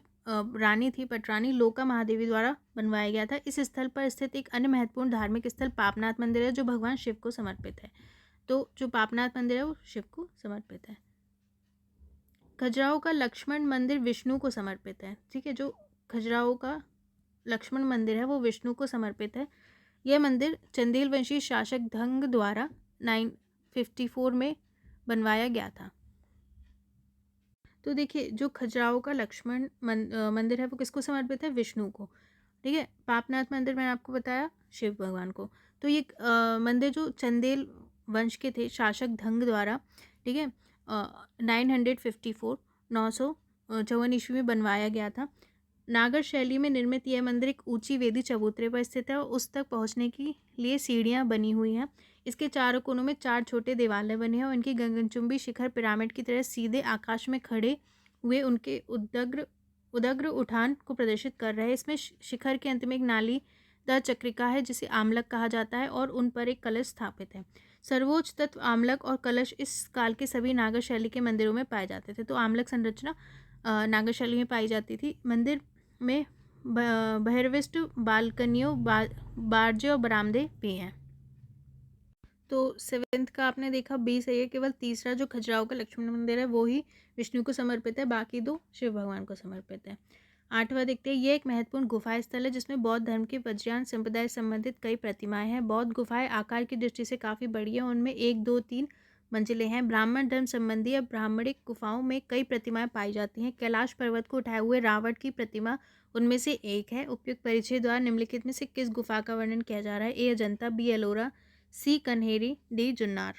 रानी थी पटरानी लोका महादेवी द्वारा बनवाया गया था। इस स्थल पर स्थित एक अन्य महत्वपूर्ण धार्मिक स्थल पापनाथ मंदिर है, जो भगवान शिव को समर्पित है। तो जो पापनाथ मंदिर है वो शिव को समर्पित है। खजुराहो का लक्ष्मण मंदिर विष्णु को समर्पित है। ठीक है, जो खजुराहो का लक्ष्मण मंदिर है वो विष्णु को समर्पित है। यह मंदिर चंदेल वंशी शासक धंग द्वारा 954 में बनवाया गया था। तो देखिए, जो खजुराहो का लक्ष्मण मंदिर है वो किसको समर्पित है? विष्णु को। ठीक है, पापनाथ मंदिर मैंने आपको बताया शिव भगवान को। तो ये मंदिर जो चंदेल वंश के थे शासक धंग द्वारा, ठीक है, 954 954 ईस्वी में बनवाया गया था। नागर शैली में निर्मित यह मंदिर एक ऊंची वेदी चबूतरे पर स्थित है और उस तक पहुंचने के लिए सीढ़ियां बनी हुई हैं। इसके चारों कोनों में 4 छोटे देवालय बने हैं और इनकी गगनचुंबी शिखर पिरामिड की तरह सीधे आकाश में खड़े हुए उनके उदग्र उठान को प्रदर्शित कर रहे हैं। इसमें शिखर के अंत में एक नालीदार चक्रिका है जिसे आमलक कहा जाता है और उन पर एक कलश स्थापित है। सर्वोच्च तत्व आमलक और कलश इस काल के सभी नागर शैली के मंदिरों में पाए जाते थे। तो आमलक संरचना नागर शैली में पाई जाती थी। मंदिर में बहिर्विष्ट बालकनियों बारजे और बरामदे भी हैं। तो 7th का आपने देखा बी सही है। केवल तीसरा जो खजुराहो का लक्ष्मण मंदिर है वो ही विष्णु को समर्पित है, बाकी 2 शिव भगवान को समर्पित है। 8वां देखते हैं, ये एक महत्वपूर्ण गुफा स्थल है जिसमें बौद्ध धर्म के वज्रयान संप्रदाय संबंधित कई प्रतिमाएं हैं। बौद्ध गुफाएं आकार की दृष्टि से काफ़ी बड़ी हैं, उनमें 1, 2, 3 मंजिलें हैं। ब्राह्मण धर्म संबंधी या ब्राह्मणिक गुफाओं में कई प्रतिमाएं पाई जाती हैं। कैलाश पर्वत को उठाए हुए रावण की प्रतिमा उनमें से एक है। उपयुक्त परिचय द्वारा निम्नलिखित में से किस गुफा का वर्णन किया जा रहा है? ए अजंता, बी एलोरा, सी कन्हेरी, डी जुन्नार।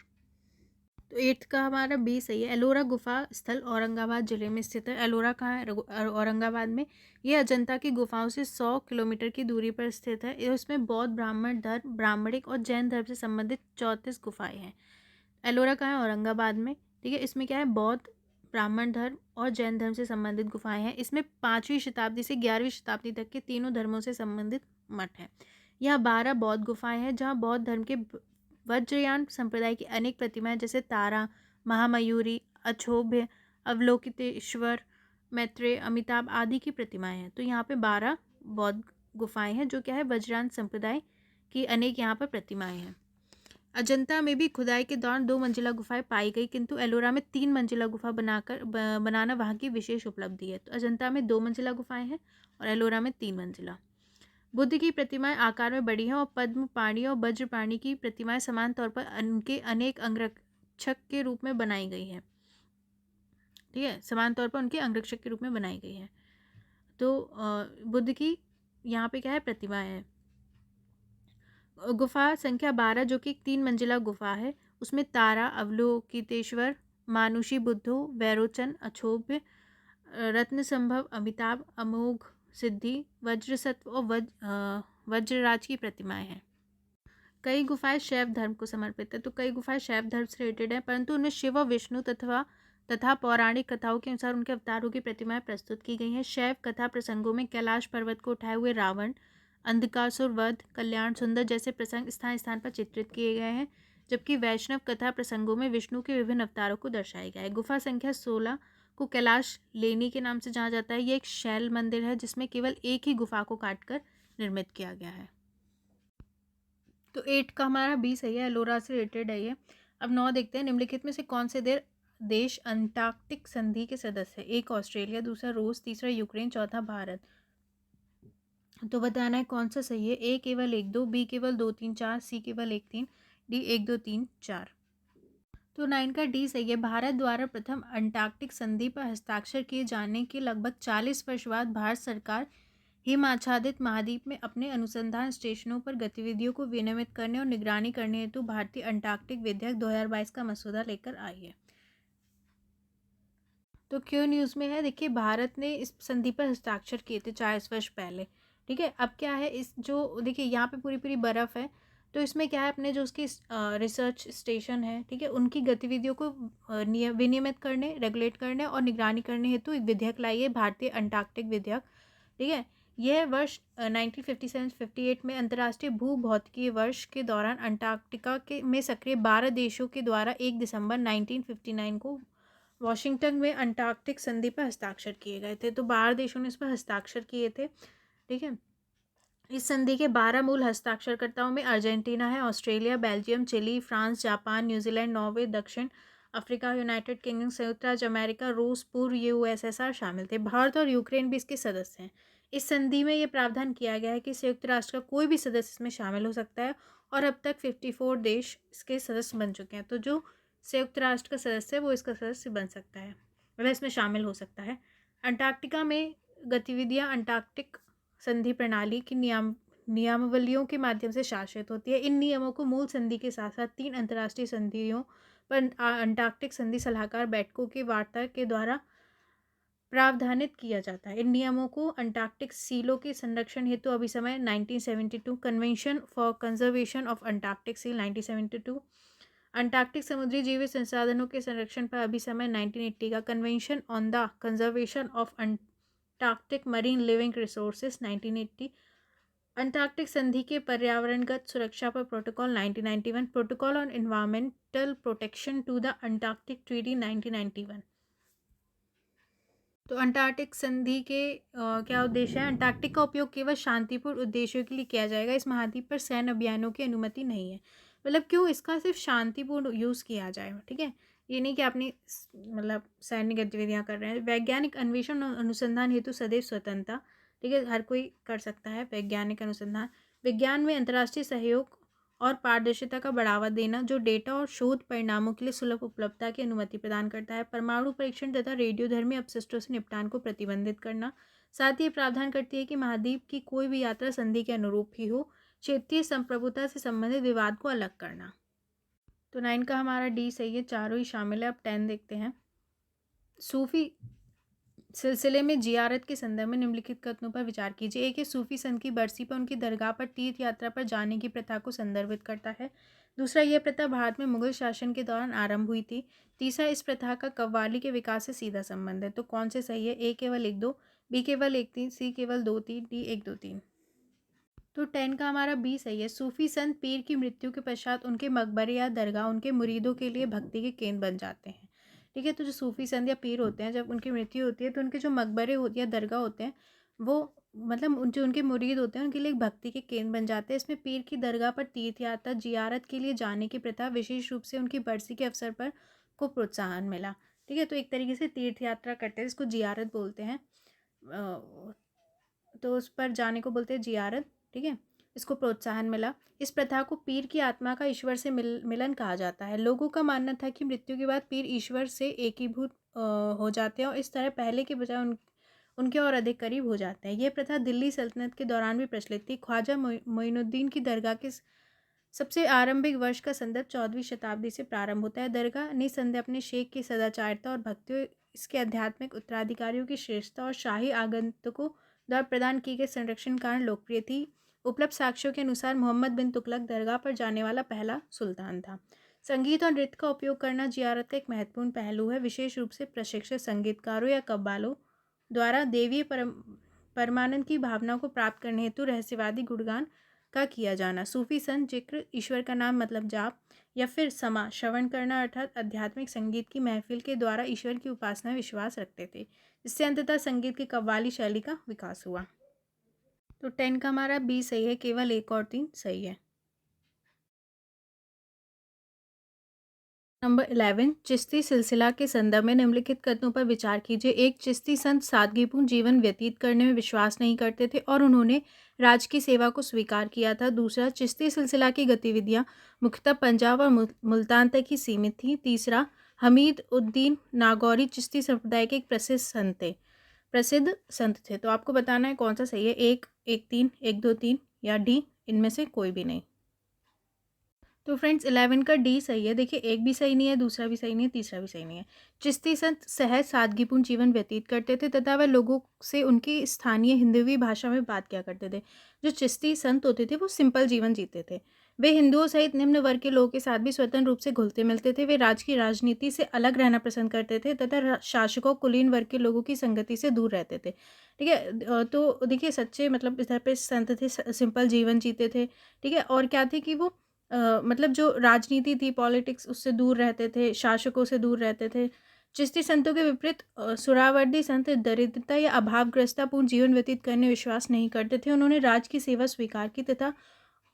तो 8th का हमारा बी सही है। एलोरा गुफा स्थल औरंगाबाद जिले में स्थित है। एलोरा कहाँ है? औरंगाबाद में। यह अजंता की गुफाओं से 100 किलोमीटर की दूरी पर स्थित है। इसमें बौद्ध, ब्राह्मण धर्म, ब्राह्मणिक और जैन धर्म से संबंधित 34 गुफाएं हैं। एलोरा कहाँ है? औरंगाबाद में। ठीक है, इसमें क्या है? बौद्ध, ब्राह्मण धर्म और जैन धर्म से संबंधित गुफाएं हैं। इसमें 5वीं शताब्दी से 11वीं शताब्दी तक के तीनों धर्मों से संबंधित मठ हैं। यहाँ 12 बौद्ध गुफाएं हैं जहाँ बौद्ध धर्म के वज्रयान संप्रदाय की अनेक प्रतिमाएं जैसे तारा, महामयूरी, अक्षोभ्य, अवलोकितेश्वर, मैत्रेय, अमिताभ आदि की प्रतिमाएं हैं। तो यहाँ पे 12 बौद्ध गुफाएं हैं जो क्या है? वज्रयान संप्रदाय की अनेक यहाँ पर प्रतिमाएं हैं। अजंता में भी खुदाई के दौरान 2 मंजिला गुफाएं पाई गई, किंतु एलोरा में 3 मंजिला गुफा बनाना वहाँ की विशेष उपलब्धि है। तो अजंता में 2 मंजिला गुफाएं हैं और एलोरा में 3 मंजिला। बुद्ध की प्रतिमाएं आकार में बड़ी हैं और पद्म पाणी और वज्र पाणी की प्रतिमाएं समान तौर पर उनके अनेक अंगरक्षक के रूप में बनाई गई हैं। ठीक है, समान तौर पर उनके अंगरक्षक के रूप में बनाई गई है। तो बुद्ध की यहाँ पे क्या है? प्रतिमाएं हैं। गुफा संख्या 12 जो कि एक 3 मंजिला गुफा है, उसमें तारा, अवलोकितेश्वर, मानुषी बुद्धो, वैरोचन, अक्षोभ्य, रत्न संभव, अमिताभ, अमोघ सिद्धि, वज्रसत्व और वज्रराज की प्रतिमाएं हैं। कई गुफाएं शैव धर्म को समर्पित है। तो कई गुफाएं शैव धर्म से रिलेटेड है, परंतु उनमें शिव और विष्णु तथा पौराणिक कथाओं के अनुसार उनके अवतारों की प्रतिमाएं प्रस्तुत की गई हैं। शैव कथा प्रसंगों में कैलाश पर्वत को उठाए हुए रावण, अंधकासुर वध, कल्याण सुंदर जैसे प्रसंग स्थान स्थान पर चित्रित किए गए हैं, जबकि वैष्णव कथा प्रसंगों में विष्णु के विभिन्न अवतारों को दर्शाया गया है। गुफा संख्या 16 को कैलाश लेनी के नाम से जाना जाता है। ये एक शैल मंदिर है जिसमें केवल एक ही गुफा को काटकर निर्मित किया गया है। तो 8 का हमारा बी सही है, एलोरा से रिलेटेड है ये। अब 9 देखते हैं, निम्नलिखित में से कौन से देश अंटार्कटिक संधि के सदस्य है? एक ऑस्ट्रेलिया, दूसरा रूस, तीसरा यूक्रेन, चौथा भारत। तो बताना है कौन सा सही है। ए केवल 1, 2, बी केवल 2, 3, 4, सी केवल 1, 3, डी 1, 2, 3, 4। तो 9 का डी सही है। भारत द्वारा प्रथम अंटार्कटिक संधि पर हस्ताक्षर किए जाने के लगभग 40 वर्ष बाद भारत सरकार हिम आच्छादित महाद्वीप में अपने अनुसंधान स्टेशनों पर गतिविधियों को विनियमित करने और निगरानी करने हेतु भारतीय अंटार्कटिक विधेयक 2022 का मसौदा लेकर आई है। तो क्यों न्यूज़ में है, देखिए भारत ने इस संधि पर हस्ताक्षर किए थे 40 वर्ष पहले। ठीक है, अब क्या है, इस जो देखिए यहाँ पे पूरी पूरी बर्फ़ है, तो इसमें क्या है, अपने जो उसकी रिसर्च स्टेशन है, ठीक है, उनकी गतिविधियों को विनियमित करने, रेगुलेट करने और निगरानी करने हेतु एक विधेयक लाई है, भारतीय अंटार्कटिक विधेयक। ठीक है, यह वर्ष 1957-58 में अंतर्राष्ट्रीय भूभौतिकीय वर्ष के दौरान अंटार्कटिका में सक्रिय 12 देशों के द्वारा 1 दिसंबर 1959 को वॉशिंगटन में अंटार्कटिक संधि पर हस्ताक्षर किए गए थे। तो 12 देशों ने इस पर हस्ताक्षर किए थे। ठीक है, इस संधि के 12 मूल हस्ताक्षरकर्ताओं में अर्जेंटीना है, Australia, Belgium, Chile, France, Japan, New Zealand, Norway, दक्षिण अफ्रीका, यूनाइटेड किंगडम, संयुक्त राज्य अमेरिका, रूस, पूर्व यूएसएसआर शामिल थे। भारत और यूक्रेन भी इसके सदस्य हैं। इस संधि में ये प्रावधान किया गया है कि संयुक्त राष्ट्र का कोई भी सदस्य इसमें शामिल हो सकता है और अब तक 54 देश इसके सदस्य बन चुके हैं। तो जो संयुक्त राष्ट्र का सदस्य है वो इसका सदस्य बन सकता है, मतलब इसमें शामिल हो सकता है। अंटार्कटिका में गतिविधियां अंटार्कटिक संधि प्रणाली की नियमावलियों के माध्यम से शासित होती है। इन नियमों को मूल संधि के साथ साथ 3 अंतर्राष्ट्रीय संधियों पर अंटार्कटिक संधि सलाहकार बैठकों के वार्ता के द्वारा प्रावधानित किया जाता है। इन नियमों को अंटार्कटिक सीलों के संरक्षण हेतु अभिसमय 1972, convention for conservation of Antarctic seal 1972, Antarctic समुद्री जीवित संसाधनों के संरक्षण पर अभिसमय 1980 का, convention on the conservation of Antarctic marine living resources 1980, Antarctic संधि के पर्यावरणगत सुरक्षा पर protocol 1991, protocol on environmental protection to the Antarctic treaty 1991। तो अंटार्कटिक संधि के क्या उद्देश्य है? अंटार्कटिक का उपयोग केवल शांतिपूर्ण उद्देश्यों के लिए किया जाएगा। इस महाद्वीप पर सैन्य अभियानों की अनुमति नहीं है। मतलब क्यों? इसका सिर्फ शांतिपूर्ण यूज़ किया जाएगा, ठीक है। ये नहीं कि आपने मतलब सैन्य गतिविधियां कर रहे हैं। वैज्ञानिक अन्वेषण और अनुसंधान हेतु सदैव स्वतंत्रता, ठीक है, हर कोई कर सकता है वैज्ञानिक अनुसंधान। विज्ञान में अंतर्राष्ट्रीय सहयोग और पारदर्शिता का बढ़ावा देना, जो डेटा और शोध परिणामों के लिए सुलभ उपलब्धता की अनुमति प्रदान करता है। परमाणु परीक्षण तथा रेडियोधर्मी अपशिष्टों से निपटान को प्रतिबंधित करना। साथ ही प्रावधान करती है कि महाद्वीप की कोई भी यात्रा संधि के अनुरूप ही हो। क्षेत्रीय संप्रभुता से संबंधित विवाद को अलग करना। तो 9 का हमारा डी सही है, चारों ही शामिल है। अब 10 देखते हैं। सूफी सिलसिले में जियारत के संदर्भ में निम्नलिखित कथनों पर विचार कीजिए। एक है सूफी संत की बरसी पर उनकी दरगाह पर तीर्थ यात्रा पर जाने की प्रथा को संदर्भित करता है। दूसरा, यह प्रथा भारत में मुगल शासन के दौरान आरंभ हुई थी। तीसरा, इस प्रथा का कव्वाली के विकास से सीधा संबंध है। तो कौन से सही है? ए केवल 1 2, बी केवल 1 3, सी केवल 2 3, डी 1 2 3। तो 10 का हमारा बी सही है। सूफी संत पीर की मृत्यु के पश्चात उनके मकबरे या दरगाह उनके मुरीदों के लिए भक्ति के केंद्र बन जाते हैं, ठीक है। तो जो सूफी संत या पीर होते हैं, जब उनकी मृत्यु होती है तो उनके जो मकबरे होते हैं, दरगाह होते हैं, वो मतलब जो उनके मुरीद होते हैं उनके लिए एक भक्ति के केंद्र बन जाते हैं। इसमें पीर की दरगाह पर तीर्थ यात्रा जियारत के लिए जाने की प्रथा विशेष रूप से उनकी बरसी के अवसर पर को प्रोत्साहन मिला, ठीक है। तो एक तरीके से तीर्थ यात्रा करते हैं, इसको जियारत बोलते हैं। तो उस पर जाने को बोलते हैं जियारत, ठीक है। इसको प्रोत्साहन मिला। इस प्रथा को पीर की आत्मा का ईश्वर से मिलन कहा जाता है। लोगों का मानना था कि मृत्यु के बाद पीर ईश्वर से एकीभूत हो जाते हैं और इस तरह पहले के बजाय उनके और अधिक करीब हो जाते हैं। यह प्रथा दिल्ली सल्तनत के दौरान भी प्रचलित थी। ख्वाजा मोइनुद्दीन की दरगाह के सबसे आरंभिक वर्ष का संदर्भ 14वीं शताब्दी से प्रारंभ होता है। दरगाह निसंदेह अपने शेख की सदाचारता और भक्तियों, इसके आध्यात्मिक उत्तराधिकारियों की श्रेष्ठता और शाही आगंतुकों द्वारा प्रदान की गए संरक्षण कारण लोकप्रिय थी। उपलब्ध साक्ष्यों के अनुसार मोहम्मद बिन तुगलक दरगाह पर जाने वाला पहला सुल्तान था। संगीत और नृत्य का उपयोग करना जियारत का एक महत्वपूर्ण पहलू है। विशेष रूप से प्रशिक्षित संगीतकारों या कव्वालों द्वारा देवीय परमानंद की भावना को प्राप्त करने हेतु रहस्यवादी गुणगान का किया जाना। सूफी संत जिक्र, ईश्वर का नाम मतलब जाप, या फिर समा श्रवण करना अर्थात आध्यात्मिक संगीत की महफिल के द्वारा ईश्वर की उपासना में विश्वास रखते थे, जिससे अंततः संगीत की कव्वाली शैली का विकास हुआ। तो 10 का हमारा बी सही है, केवल 1 और 3 सही है। नंबर 11, चिश्ती सिलसिला के संदर्भ में निम्नलिखित कथनों पर विचार कीजिए। एक, चिश्ती संत सादगीपूर्ण जीवन व्यतीत करने में विश्वास नहीं करते थे और उन्होंने राज की सेवा को स्वीकार किया था। दूसरा, चिश्ती सिलसिला की गतिविधियां मुख्यतः पंजाब और मुल्तान तक ही सीमित थीं। तीसरा, हमीद उद्दीन नागौरी चिश्ती संप्रदाय के एक प्रसिद्ध संत थे। तो आपको बताना है कौन सा सही है, 1 1 3, 1 2 3 या डी इनमें से कोई भी नहीं। तो फ्रेंड्स 11 का डी सही है। देखिए, एक भी सही नहीं है, दूसरा भी सही नहीं है, तीसरा भी सही नहीं है। चिश्ती संत सहज सादगीपूर्ण जीवन व्यतीत करते थे तथा वह लोगों से उनकी स्थानीय हिंदुवी भाषा में बात किया करते थे। जो चिश्ती संत होते थे वो सिंपल जीवन जीते थे। वे हिंदुओं सहित निम्न वर्ग के लोगों के साथ भी स्वतंत्र रूप से घुलते मिलते थे। वे राज की राजनीति से अलग रहना पसंद करते थे तथा शासकों कुलीन वर्ग के लोगों की संगति से दूर रहते थे, ठीक है। तो देखिए, सच्चे मतलब इधर पे संत थे, सिंपल जीवन जीते थे, ठीक है। और क्या थे कि वो मतलब जो राजनीति थी, पॉलिटिक्स, उससे दूर रहते थे, शासकों से दूर रहते थे। चिश्ती संतों के विपरीत सुहरावर्दी संत दरिद्रता या अभावग्रस्तापूर्ण जीवन व्यतीत करने विश्वास नहीं करते थे। उन्होंने राज की सेवा स्वीकार की तथा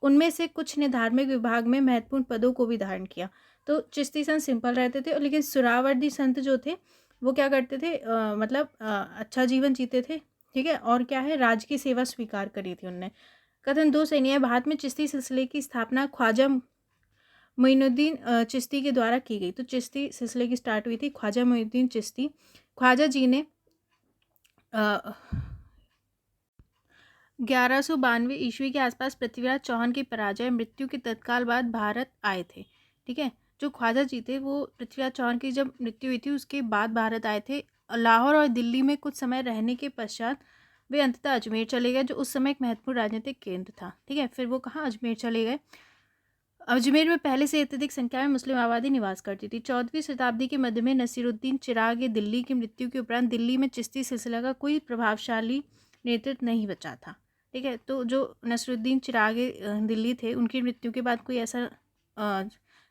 उनमें से कुछ ने धार्मिक विभाग में महत्वपूर्ण पदों को भी धारण किया। तो चिश्ती संत सिंपल रहते थे, लेकिन सुहरावर्दी संत जो थे वो क्या करते थे, मतलब अच्छा जीवन जीते थे, ठीक है। और क्या है, राज की सेवा स्वीकार करी थी उनने। कथन 2 सही नहीं है। भारत में चिश्ती सिलसिले की स्थापना ख्वाजा मोइनुद्दीन चिश्ती के द्वारा की गई। तो चिश्ती सिलसिले की स्टार्ट हुई थी ख्वाजा मोइनुद्दीन चिश्ती। ख्वाजा जी ने 1192 ईस्वी के आसपास पृथ्वीराज चौहान की पराजय मृत्यु के तत्काल बाद भारत आए थे, ठीक है। जो ख्वाजा जी थे वो पृथ्वीराज चौहान की जब मृत्यु हुई थी उसके बाद भारत आए थे। लाहौर और दिल्ली में कुछ समय रहने के पश्चात वे अंततः अजमेर चले गए, जो उस समय एक महत्वपूर्ण राजनीतिक केंद्र था, ठीक है। फिर वो कहाँ, अजमेर चले गए। अजमेर में पहले से अत्यधिक संख्या में मुस्लिम आबादी निवास करती थी। 14वीं शताब्दी के मध्य में नसीरुद्दीन चिराग दिल्ली की मृत्यु के उपरांत दिल्ली में चिश्ती सिलसिला का कोई प्रभावशाली नेतृत्व नहीं बचा था, ठीक है। तो जो नसीरुद्दीन चिराग दिल्ली थे उनकी मृत्यु के बाद कोई ऐसा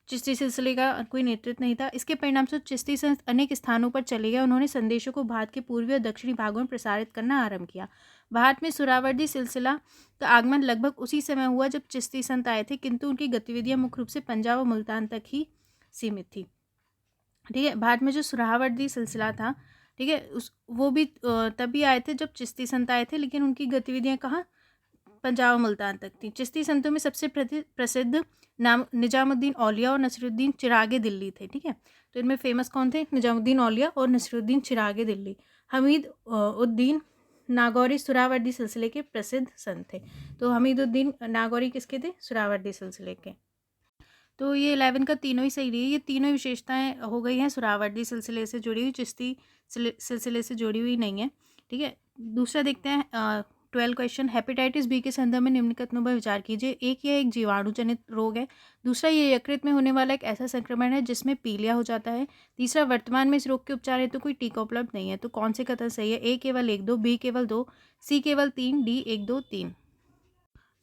चिश्ती सिलसिले का कोई नेतृत्व नहीं था। इसके परिणामस्वरूप चिश्ती संत अनेक स्थानों पर चले गए। उन्होंने संदेशों को भारत के पूर्वी और दक्षिणी भागों में प्रसारित करना आरंभ किया। भारत में सुहरावर्दी सिलसिला का आगमन लगभग उसी समय हुआ जब चिश्ती संत आए थे, किंतु उनकी गतिविधियां मुख्य रूप से पंजाब और मुल्तान तक ही सीमित थी, ठीक है। भारत में जो सुहरावर्दी सिलसिला था, ठीक है, वो भी तभी आए थे जब चिश्ती संत आए थे, लेकिन उनकी गतिविधियां कहाँ, पंजाब और मुल्तान तक थी। चिश्ती संतों में सबसे प्रसिद्ध नाम निजामुद्दीन औलिया और नसीरुद्दीन चिरागे दिल्ली थे, ठीक है। तो इनमें फेमस कौन थे, निजामुद्दीन औलिया और नसीरुद्दीन चिरागे दिल्ली। हमीद उद्दीन नागौरी सुहरावर्दी सिलसिले के प्रसिद्ध संत थे। तो हमीदुद्दीन नागौरी किसके थे, सुहरावर्दी सिलसिले के। तो ये 11 का तीनों ही सही रही है। ये तीनों विशेषताएं हो गई हैं सुहरावर्दी सिलसिले से जुड़ी हुई, चिश्ती सिलसिले से जुड़ी हुई नहीं है, ठीक है। दूसरा देखते हैं 12 क्वेश्चन। हेपेटाइटिस बी के संदर्भ में निम्न कथनों पर विचार कीजिए। एक, यह एक जीवाणु जनित रोग है। दूसरा, ये यकृत में होने वाला एक ऐसा संक्रमण है जिसमें पीलिया हो जाता है। तीसरा, वर्तमान में इस रोग के उपचार हेतु कोई टीका उपलब्ध नहीं है। तो कौन से कथन सही है, ए केवल 1 2, बी केवल 2, सी केवल 3, डी 1 2 3।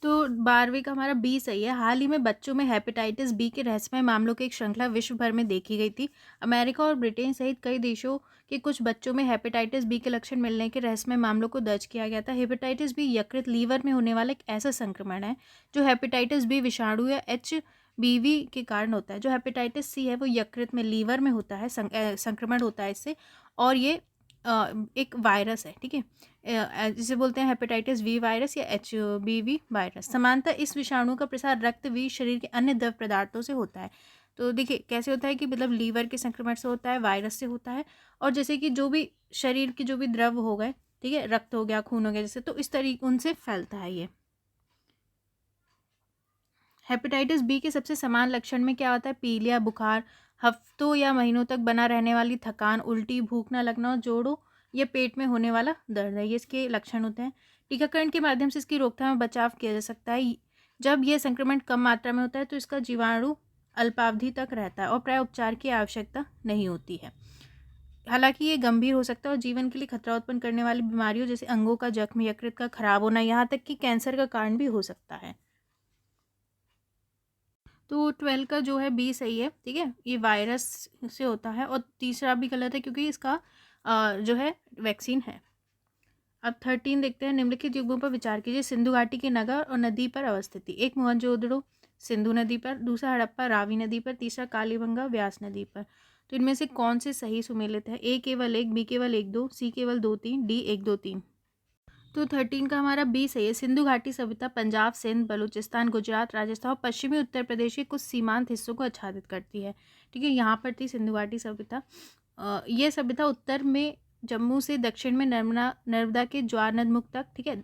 तो 12वीं का हमारा बी सही है। हाल ही में बच्चों में हेपेटाइटिस बी के रहस्यमय मामलों की एक श्रृंखला विश्व भर में देखी गई थी। अमेरिका और ब्रिटेन सहित कई देशों के कुछ बच्चों में हेपेटाइटिस बी के लक्षण मिलने के रहस्यमय मामलों को दर्ज किया गया था। हेपेटाइटिस बी यकृत लीवर में होने वाला एक ऐसा संक्रमण है जो हेपेटाइटिस बी विषाणु या HBV के कारण होता है। जो हेपेटाइटिस सी है वो यकृत में, लीवर में होता है, संक्रमण होता है इससे, और ये एक वायरस है, ठीक है। जिसे बोलते हैं हेपेटाइटिस वी वायरस या HBV वायरस। समानतः इस विषाणु का प्रसार रक्त, वी, शरीर के अन्य द्रव पदार्थों से होता है। तो देखिए कैसे होता है कि मतलब लीवर के संक्रमण से होता है, वायरस से होता है, और जैसे कि जो भी शरीर के जो भी द्रव हो गए, ठीक है, रक्त हो गया, खून हो गया जैसे, तो इस तरीके उनसे फैलता है ये। हेपेटाइटिस बी के सबसे समान लक्षण में क्या होता है, पीलिया, बुखार, हफ्तों या महीनों तक बना रहने वाली थकान, उल्टी, भूख न लगना और जोड़ों या पेट में होने वाला दर्द है, ये इसके लक्षण होते हैं। टीकाकरण के माध्यम से इसकी रोकथाम और बचाव किया जा सकता है। जब यह संक्रमण कम मात्रा में होता है तो इसका जीवाणु अल्पावधि तक रहता है और प्राय उपचार की आवश्यकता नहीं होती है। हालांकि ये गंभीर हो सकता है और जीवन के लिए खतरा उत्पन्न करने वाली बीमारियों जैसे अंगों का जख्म, यकृत का खराब होना, यहाँ तक कि कैंसर का कारण भी हो सकता है। तो 12 का जो है बी सही है, ठीक है। ये वायरस से होता है, और तीसरा भी गलत है क्योंकि इसका जो है वैक्सीन है। अब 13 देखते हैं। निम्नलिखित युगों पर विचार कीजिए। सिंधु घाटी के नगर और नदी पर अवस्थित। एक, मोहनजोदड़ो सिंधु नदी पर, दूसरा हड़प्पा रावी नदी पर, तीसरा कालीबंगा व्यास नदी पर। तो इनमें से कौन से सही सुमेलित है, ए केवल 1, बी केवल 1 2, सी केवल 2 3, डी 1 2 3। तो 13 का हमारा बी सही है। सिंधु घाटी सभ्यता पंजाब, सिंध, बलूचिस्तान, गुजरात, राजस्थान और पश्चिमी उत्तर प्रदेश के कुछ सीमांत हिस्सों को आच्छादित करती है, ठीक है। यहाँ पर थी सिंधु घाटी सभ्यता। ये सभ्यता उत्तर में जम्मू से दक्षिण में नर्मदा के ज्वार नदमुख तक, ठीक है,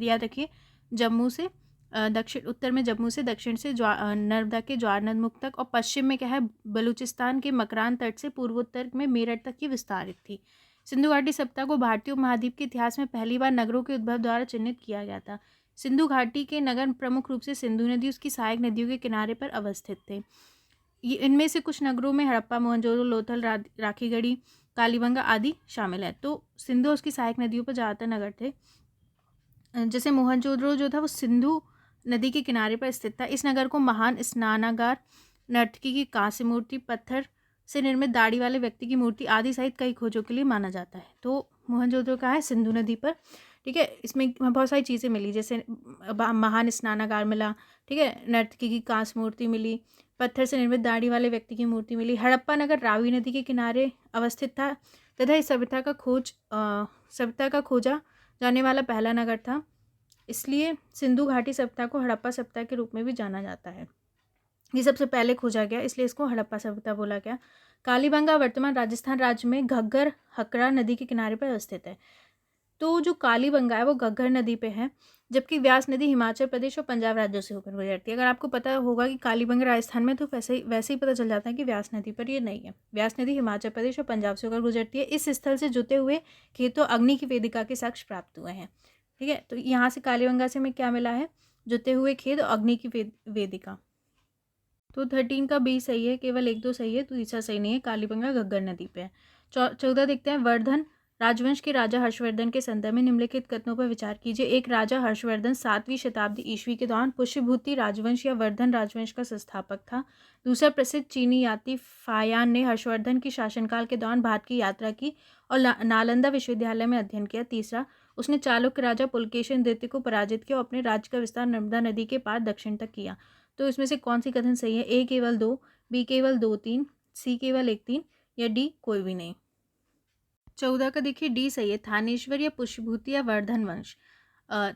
याद रखिए, जम्मू से दक्षिण, उत्तर में जम्मू से दक्षिण से नर्मदा के ज्वार नदमुख तक, और पश्चिम में क्या है, बलूचिस्तान के मकरान तट से पूर्वोत्तर में मेरठ तक की विस्तारित थी। सिंधु घाटी सभ्यता को भारतीय उपमहाद्वीप के इतिहास में पहली बार नगरों के उद्भव द्वारा चिन्हित किया गया था। सिंधु घाटी के नगर प्रमुख रूप से सिंधु नदी उसकी सहायक नदियों के किनारे पर अवस्थित थे। ये इनमें से कुछ नगरों में हड़प्पा, मोहनजोदड़ो, लोथल, राखीगढ़ी, कालीबंगा आदि शामिल है। तो सिंधु उसकी सहायक नदियों पर ज़्यादातर नगर थे। जैसे मोहनजोदड़ो जो था वो सिंधु नदी के किनारे पर स्थित था। इस नगर को महान स्नानागार, नर्तकी की कांस्य मूर्ति, पत्थर से निर्मित दाढ़ी वाले व्यक्ति की मूर्ति आदि सहित कई खोजों के लिए माना जाता है। तो मोहनजोदड़ो का है सिंधु नदी पर, ठीक है। इसमें बहुत सारी चीज़ें मिली, जैसे महान स्नानागार मिला, ठीक है, नर्तकी की कांस्य मूर्ति मिली, पत्थर से निर्मित दाढ़ी वाले व्यक्ति की मूर्ति मिली। हड़प्पा नगर रावी नदी के किनारे अवस्थित था तथा इस सभ्यता का खोजा जाने वाला पहला नगर था। इसलिए सिंधु घाटी सभ्यता को हड़प्पा सभ्यता के रूप में भी जाना जाता है। ये सबसे पहले खोजा गया, इसलिए इसको हड़प्पा सभ्यता बोला गया। कालीबंगा वर्तमान राजस्थान राज्य में घग्गर हकरा नदी के किनारे पर स्थित है। तो जो कालीबंगा है वो घग्गर नदी पे है, जबकि व्यास नदी हिमाचल प्रदेश और पंजाब राज्यों से होकर गुजरती है। अगर आपको पता होगा कि कालीबंगा राजस्थान में, तो वैसे ही पता चल जाता है कि व्यास नदी पर ये नहीं है। व्यास नदी हिमाचल प्रदेश और पंजाब से होकर गुजरती है। इस स्थल से जुते हुए खेतों अग्नि की वेदिका के साक्ष्य प्राप्त हुए हैं। ठीक है, तो यहाँ से कालीबंगा से हमें क्या मिला है? जुते हुए खेत और अग्नि की वेदिका। तो 13 का बी सही है, केवल 1-2 सही है, तो तीसरा सही नहीं है। कालीबंगा घग्गर नदी पे है। 14 देखते हैं। वर्धन राजवंश के राजा हर्षवर्धन के संदर्भ में निम्नलिखित कथनों पर विचार कीजिए। एक, राजा हर्षवर्धन 7वीं शताब्दी ईस्वी के दौरान पुष्यभूति राजवंश या वर्धन राजवंश का संस्थापक था। दूसरा, प्रसिद्ध चीनी यात्री फायान ने हर्षवर्धन की शासनकाल के दौरान भारत की यात्रा की और नालंदा विश्वविद्यालय में अध्ययन किया। तीसरा, उसने चालुक्य राजा पुलकेशिन द्वितीय को पराजित किया और अपने राज्य का विस्तार नर्मदा नदी के पार दक्षिण तक किया। तो इसमें से कौन सी कथन सही है? ए केवल 2, बी केवल 2-3, सी केवल 1-3 या डी कोई भी नहीं। 14 का देखिए डी सही है। थानेश्वर या पुष्यभूति या वर्धन वंश।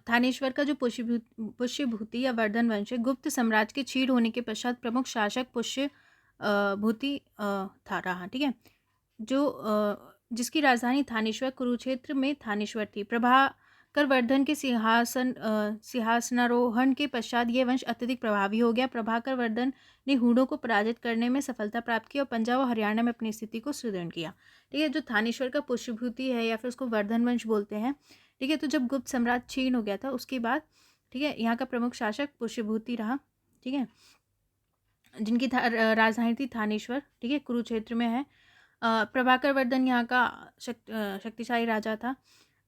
थानेश्वर का जो पुष्यभूति या वर्धन वंश है, गुप्त साम्राज्य के क्षीण होने के पश्चात प्रमुख शासक पुष्यभूति था रहा। ठीक है, जिसकी राजधानी थानेश्वर कुरुक्षेत्र में थानेश्वर थी। प्रभाकर वर्धन के सिंहासनारोहण के पश्चात यह वंश अत्यधिक प्रभावी हो गया। प्रभाकर वर्धन ने हूणों को पराजित करने में सफलता प्राप्त की और पंजाब और हरियाणा में अपनी स्थिति को सुदृढ़ किया। ठीक है, जो थानेश्वर का पुष्यभूति है या फिर उसको वर्धन वंश बोलते हैं। ठीक है, तो जब गुप्त साम्राज्य क्षीण हो गया था उसके बाद, ठीक है, यहाँ का प्रमुख शासक पुष्यभूति रहा। ठीक है, जिनकी राजधानी थी थानेश्वर। ठीक है, कुरुक्षेत्र में है। प्रभाकर वर्धन यहाँ का शक्तिशाली राजा था।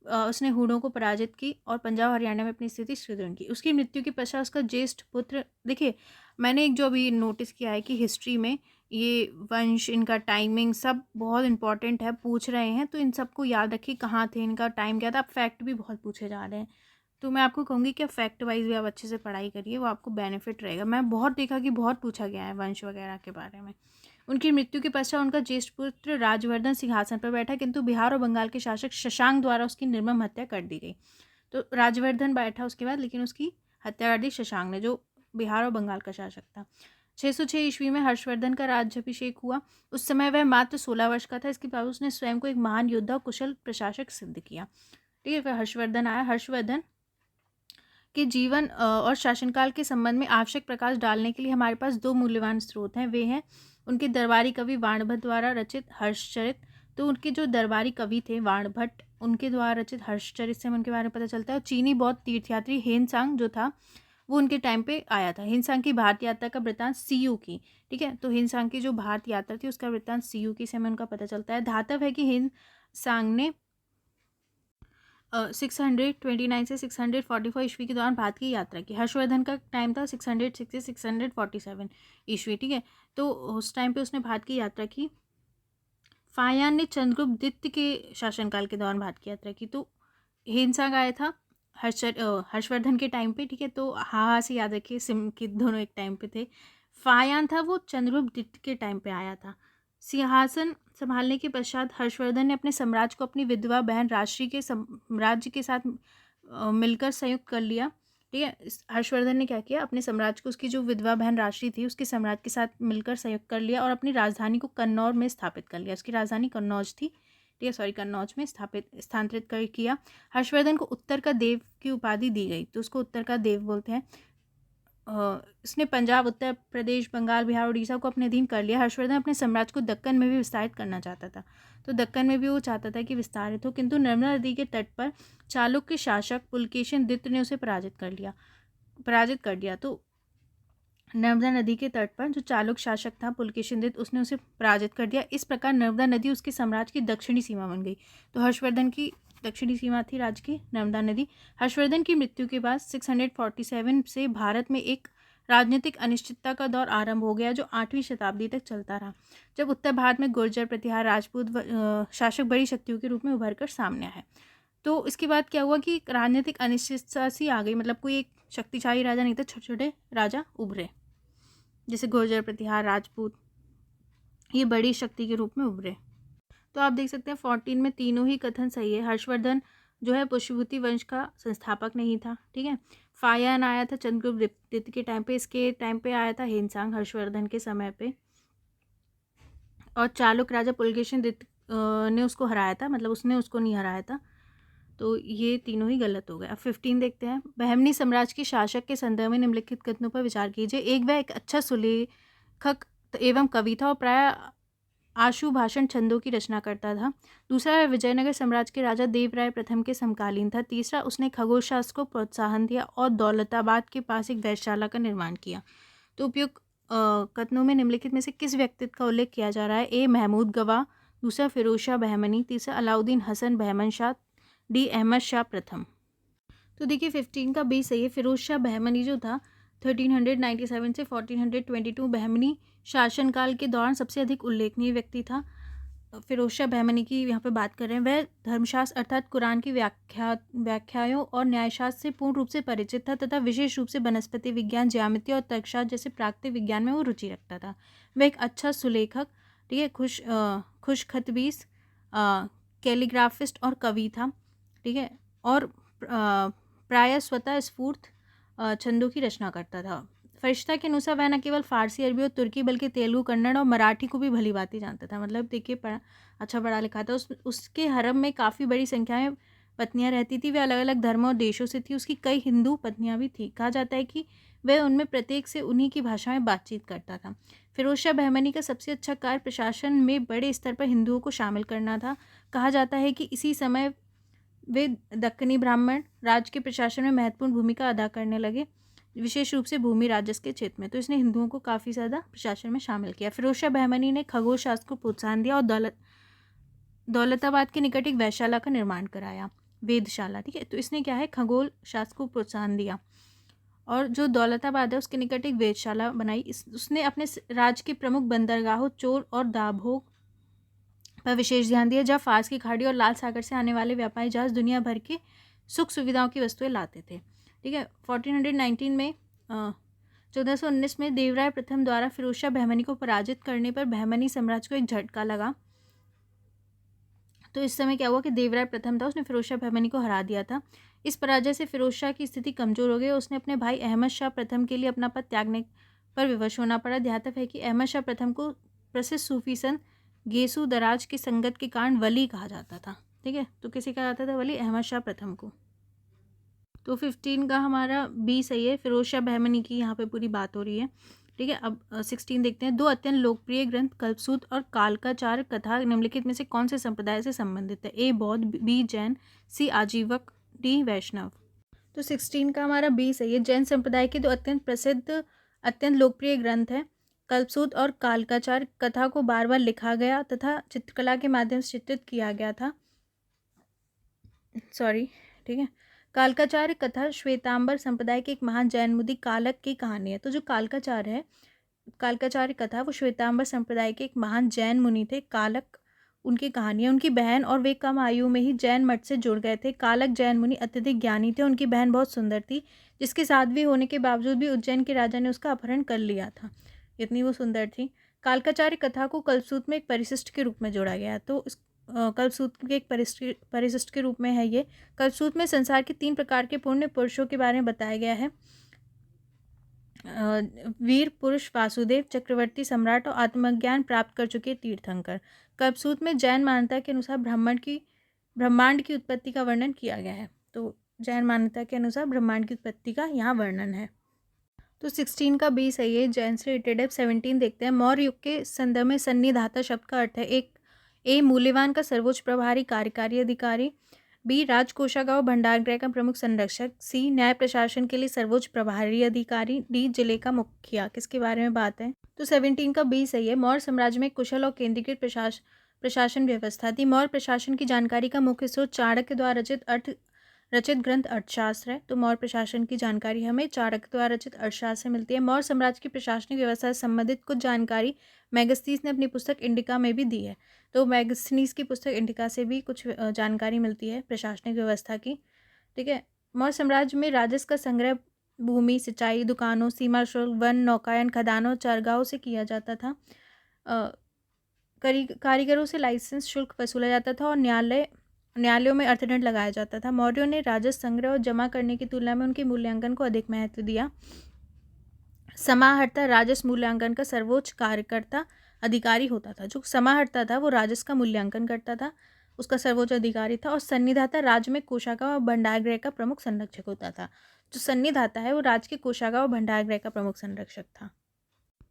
उसने हूणों को पराजित की और पंजाब हरियाणा में अपनी स्थिति सुदृढ़ की। उसकी मृत्यु के पश्चात उसका ज्येष्ठ पुत्र, देखिए मैंने एक जो अभी नोटिस किया है कि हिस्ट्री में ये वंश, इनका टाइमिंग सब बहुत इंपॉर्टेंट है, पूछ रहे हैं, तो इन सबको याद रखिए कहाँ थे, इनका टाइम क्या था। अब फैक्ट भी बहुत पूछे जा रहे हैं, तो मैं आपको कहूँगी कि फैक्ट वाइज भी आप अच्छे से पढ़ाई करिए, वो आपको बेनिफिट रहेगा। मैं बहुत देखा कि बहुत पूछा गया है वंश वगैरह के बारे में। उनकी मृत्यु के पश्चात उनका ज्येष्ठ पुत्र राजवर्धन सिंहासन पर बैठा, किंतु बिहार और बंगाल के शासक शशांक द्वारा उसकी निर्मम हत्या कर दी गई। तो राजवर्धन बैठा उसके बाद, लेकिन उसकी हत्या कर दी शशांक ने, जो बिहार और बंगाल का शासक था। 606 ईस्वी में हर्षवर्धन का राज्याभिषेक हुआ। उस समय वह मात्र 16 वर्ष का था। इसके बाद उसने स्वयं को एक महान योद्धा और कुशल प्रशासक सिद्ध किया। ठीक है, फिर हर्षवर्धन आया। हर्षवर्धन के जीवन और शासनकाल के संबंध में आवश्यक प्रकाश डालने के लिए हमारे पास 2 मूल्यवान स्रोत हैं। वे हैं उनके दरबारी कवि वाणभट्ट द्वारा रचित हर्षचरित। तो उनके जो दरबारी कवि थे वाणभट्ट, उनके द्वारा रचित हर्षचरित से हमें उनके बारे में पता चलता है। और चीनी बौद्ध तीर्थयात्री हेनसांग जो था वो उनके टाइम पे आया था। हेनसांग की भारत यात्रा का वृत्तांत सीयू की। ठीक है, तो हेनसांग की जो भारत यात्रा थी उसका वृत्तांत सीयू की से हमें उनका पता चलता है। धातव है कि हेनसांग ने 629 से 644 ईस्वी के दौरान भारत की यात्रा की। हर्षवर्धन का टाइम था 606 से 647 ईस्वी। ठीक है, तो उस टाइम पे उसने भारत की यात्रा की। फायान ने चंद्रगुप्त द्वितीय के शासनकाल के दौरान भारत की यात्रा की। तो हेनसांग आया था हर्षवर्धन के टाइम पे। ठीक है, तो हाँ से याद रखिए, सिम के दोनों एक टाइम पे थे। फायान था वो चंद्रगुप्त द्वितीय के टाइम पे आया था। सिंहासन संभालने के पश्चात हर्षवर्धन ने अपने साम्राज्य को अपनी विधवा बहन राष्ट्री के साम्राज्य के साथ मिलकर संयुक्त कर लिया। ठीक है, हर्षवर्धन ने क्या किया, अपने साम्राज्य को उसकी जो विधवा बहन राष्ट्री थी उसके साम्राज्य के साथ मिलकर संयुक्त कर लिया और अपनी राजधानी को कन्नौज में स्थापित कर लिया। उसकी राजधानी कन्नौज थी। ठीक है, सॉरी, कन्नौज में स्थानांतरित कर किया। हर्षवर्धन को उत्तर का देव की उपाधि दी गई, तो उसको उत्तर का देव बोलते हैं। इसने पंजाब, उत्तर प्रदेश, बंगाल, बिहार, उड़ीसा को अपने अधीन कर लिया। हर्षवर्धन अपने साम्राज्य को दक्कन में भी विस्तारित करना चाहता था, तो दक्कन में भी वो चाहता था कि विस्तारित हो, किंतु नर्मदा नदी के तट पर चालुक्य शासक पुलकेशिन द्वितीय ने उसे पराजित कर दिया। तो नर्मदा नदी के तट पर जो चालुक्य शासक था पुलकेशिन द्वितीय, उसने उसे पराजित कर दिया। इस प्रकार नर्मदा नदी उसके साम्राज्य की दक्षिणी सीमा बन गई। तो हर्षवर्धन की दक्षिणी सीमा थी राज्य की नर्मदा नदी। हर्षवर्धन की मृत्यु के बाद 647 से भारत में एक राजनीतिक अनिश्चितता का दौर आरंभ हो गया, जो 8वीं शताब्दी तक चलता रहा, जब उत्तर भारत में गुर्जर, प्रतिहार, राजपूत शासक बड़ी शक्तियों के रूप में उभर कर सामने आए। तो इसके बाद क्या हुआ कि राजनीतिक अनिश्चितता सी आ गई, मतलब कोई एक शक्तिशाली राजा नहीं था, छोटे छोटे राजा उभरे, जैसे गुर्जर, प्रतिहार, राजपूत, ये बड़ी शक्ति के रूप में उभरे। तो आप देख सकते हैं 14 में तीनों ही कथन सही है। हर्षवर्धन जो है पुष्यभूति वंश का संस्थापक नहीं था, ठीक है। फायान आया था चंद्रगुप्त द्वितीय के टाइम पे, इसके टाइम पे आया था हेनसांग हर्षवर्धन के समय पे, और चालुक्य राजा पुलकेशिन ने उसको हराया था, मतलब उसने उसको नहीं हराया था। तो ये तीनों ही गलत हो गए। अब 15 देखते हैं। बहमनी साम्राज्य के शासक के संदर्भ में निम्नलिखित कथनों पर विचार कीजिए। एक, वह एक अच्छा सुलेखक एवं कवि था और प्राय आशु भाषण छंदों की रचना करता था। दूसरा, वह विजयनगर साम्राज्य के राजा देवराय प्रथम के समकालीन था। तीसरा, उसने खगोल शास्त्र को प्रोत्साहन दिया और दौलताबाद के पास एक वेधशाला का निर्माण किया। तो उपयुक्त कथनों में निम्नलिखित में से किस व्यक्तित्व का उल्लेख किया जा रहा है? ए, महमूद गवाह, दूसरा फिरोज शाह बहमनी, तीसरा अलाउद्दीन हसन बहमन शाह, डी, अहमद शाह प्रथम। तो देखिए 15 का बी सही है। फिरोज शाह बहमनी जो था 1397 से 1422 बहमनी शासनकाल के दौरान सबसे अधिक उल्लेखनीय व्यक्ति था। फिरोज शाह बहमनी की यहाँ पे बात कर रहे हैं। वह धर्मशास्त्र अर्थात कुरान की व्याख्याओं और न्यायशास्त्र से पूर्ण रूप से परिचित था तथा विशेष रूप से वनस्पति विज्ञान, ज्यामिति और तर्कशास्त्र जैसे प्राकृतिक विज्ञान में वो रुचि रखता था। वह एक अच्छा सुलेखक, ठीक है, खुश खतबीस, कैलीग्राफिस्ट और कवि था, ठीक है, और प्रायः स्वतः स्फूर्त छंदों की रचना करता था। फरिश्ता के अनुसार वह न केवल फारसी, अरबी और तुर्की बल्कि तेलुगु, कन्नड़ और मराठी को भी भली भांति जानता था। मतलब देखिए अच्छा पढ़ा लिखा था। उसके हरम में काफ़ी बड़ी संख्या में पत्नियां रहती थी। वे अलग अलग धर्मों और देशों से थी। उसकी कई हिंदू पत्नियां भी थी। कहा जाता है कि वह उनमें प्रत्येक से उन्हीं की भाषा में बातचीत करता था। फिरोज शाह बहमनी का सबसे अच्छा कार्य प्रशासन में बड़े स्तर पर हिंदुओं को शामिल करना था। कहा जाता है कि इसी समय वे दक्कनी ब्राह्मण राज के प्रशासन में महत्वपूर्ण भूमिका अदा करने लगे, विशेष रूप से भूमि राजस्व के क्षेत्र में। तो इसने हिंदुओं को काफ़ी ज़्यादा प्रशासन में शामिल किया। फिरोज शाह बहमनी ने खगोल शास्त्र को प्रोत्साहन दिया और दौलताबाद के निकट एक वेधशाला का निर्माण कराया, वेधशाला, ठीक है। तो इसने क्या है, खगोल शास्त्र को प्रोत्साहन दिया और जो दौलताबाद है उसके निकट एक वेधशाला बनाई। उसने अपने राज्य के प्रमुख बंदरगाहों चोर और दाभोग पर विशेष ध्यान दिया, जहाँ फार्स की खाड़ी और लाल सागर से आने वाले व्यापारी जहाज दुनिया भर के सुख सुविधाओं की वस्तुएं लाते थे, ठीक है। 1419 में 1419 में देवराय प्रथम द्वारा फिरोज शाह बहमनी को पराजित करने पर बहमनी साम्राज्य को एक झटका लगा। तो इस समय क्या हुआ कि देवराय प्रथम था, उसने फिरोज शाह बहमनी को हरा दिया था। इस पराजय से फिरोज शाह की स्थिति कमजोर हो गई। उसने अपने भाई अहमद शाह प्रथम के लिए अपना पद त्यागने पर विवश होना पड़ा। ध्यातव्य है कि अहमद शाह प्रथम को प्रसिद्ध सूफी संत गेसु दराज की संगत के कारण वली कहा जाता था, ठीक है। तो किसे कहा जाता था वली? अहमद शाह प्रथम को। तो 15 का हमारा बी सही है। फिरोज शाह बहमनी की यहाँ पे पूरी बात हो रही है, ठीक है। अब 16 देखते हैं। दो अत्यंत लोकप्रिय ग्रंथ कल्पसूत्र और कालकाचार्य कथा निम्नलिखित में से कौन से संप्रदाय से संबंधित है? ए, बौद्ध, बी, जैन, सी, आजीवक, डी, वैष्णव। तो 16 का हमारा बी सही है। जैन संप्रदाय के दो अत्यंत प्रसिद्ध, अत्यंत लोकप्रिय ग्रंथ है कल्पसूत्र और कालकाचार्य कथा को बार बार लिखा गया तथा चित्रकला के माध्यम से चित्रित किया गया था, ठीक है। कालकाचार्य कथा श्वेतांबर संप्रदाय के एक महान जैन मुनि कालक की कहानी है। तो जो कालकाचार्य है, कालकाचार्य कथा, वो श्वेतांबर संप्रदाय के एक महान जैन मुनि थे, कालक उनकी कहानी है। उनकी बहन और वे कम आयु में ही जैन मठ से जुड़ गए थे। कालक जैन मुनि अत्यधिक ज्ञानी थे। उनकी बहन बहुत सुंदर थी, जिसके साध्वी होने के बावजूद भी उज्जैन के राजा ने उसका अपहरण कर लिया था, इतनी वो सुंदर थी। कालकाचार्य कथा को कल्पसूत्र में एक परिशिष्ट के रूप में जोड़ा गया है। तो कल्पसूत्र के एक परिशिष्ट के रूप में है ये। कल्पसूत्र में संसार के 3 प्रकार के पुण्य पुरुषों के बारे में बताया गया है। वीर पुरुष, वासुदेव, चक्रवर्ती सम्राट और आत्मज्ञान प्राप्त कर चुके तीर्थंकर। कल्पसूत्र में जैन मान्यता के अनुसार ब्रह्मांड की उत्पत्ति का वर्णन किया गया है। तो जैन मान्यता के अनुसार ब्रह्मांड की उत्पत्ति का यहाँ वर्णन है। तो 16 का बी सही है। जैन से रिलेटेड है। 17 देखते हैं। मौर्य युग के संदर्भ में सन्निधाता शब्द का अर्थ है एक, ए, मूल्यवान का सर्वोच्च प्रभारी कार्यकारी अधिकारी, बी, राजकोषागार भंडार गृह का प्रमुख संरक्षक, सी, न्याय प्रशासन के लिए सर्वोच्च प्रभारी अधिकारी, डी, जिले का मुखिया। किसके बारे में बात है? तो 17 का बी सही है। मौर्य साम्राज्य में कुशल और केंद्रीकृत प्रशासन व्यवस्था थी। मौर्य प्रशासन की जानकारी का मुख्य स्रोत चाणक्य द्वारा रचित ग्रंथ अर्थशास्त्र है। तो मौर्य प्रशासन की जानकारी हमें चाणक्य द्वारा रचित अर्थशास्त्र से मिलती है। मौर्य साम्राज्य की प्रशासनिक व्यवस्था से संबंधित कुछ जानकारी मैगस्थनीज ने अपनी पुस्तक इंडिका में भी दी है। तो मैगस्थनीज की पुस्तक इंडिका से भी कुछ जानकारी मिलती है प्रशासनिक व्यवस्था की, ठीक है। मौर्य साम्राज्य में राजस्व का संग्रह भूमि, सिंचाई, दुकानों, सीमा शुल्क, वन, नौकायन, खदानों, चरगाहों से किया जाता था। कारीगरों से लाइसेंस शुल्क वसूला जाता था और न्यायालयों में अर्थदंड लगाया जाता था। मौर्यों ने राजस्व संग्रह और जमा करने की तुलना में उनके मूल्यांकन को अधिक महत्व दिया। समाहर्ता राजस्व मूल्यांकन का सर्वोच्च कार्यकर्ता अधिकारी होता था। जो समाहर्ता था वो राजस्व का मूल्यांकन करता था, उसका सर्वोच्च अधिकारी था। और सन्निधाता राज्य में कोषागार और भंडारगृह का प्रमुख संरक्षक होता था। जो सन्निधाता है वो राज्य के कोषागार और भंडारगृह का प्रमुख संरक्षक था।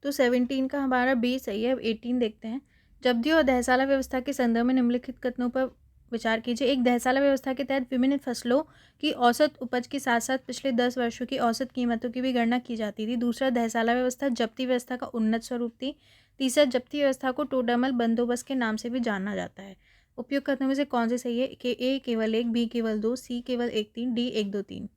तो 17 का हमारा बी सही है। अब 18 देखते हैं। जब्ती और दहसाला व्यवस्था के संदर्भ में निम्नलिखित कथनों पर विचार कीजिए। एक, दहसाला व्यवस्था के तहत विभिन्न फसलों की औसत उपज के साथ साथ पिछले 10 वर्षों की औसत कीमतों की भी गणना की जाती थी। दूसरा, दहसाला व्यवस्था जब्ती व्यवस्था का उन्नत स्वरूप थी। तीसरा, जब्ती व्यवस्था को टोडरमल बंदोबस्त के नाम से भी जाना जाता है। उपयुक्त कथनों में से कौन से सही है? ए केवल 1, बी केवल 2, सी केवल 1, 3, डी 1, 2, 3।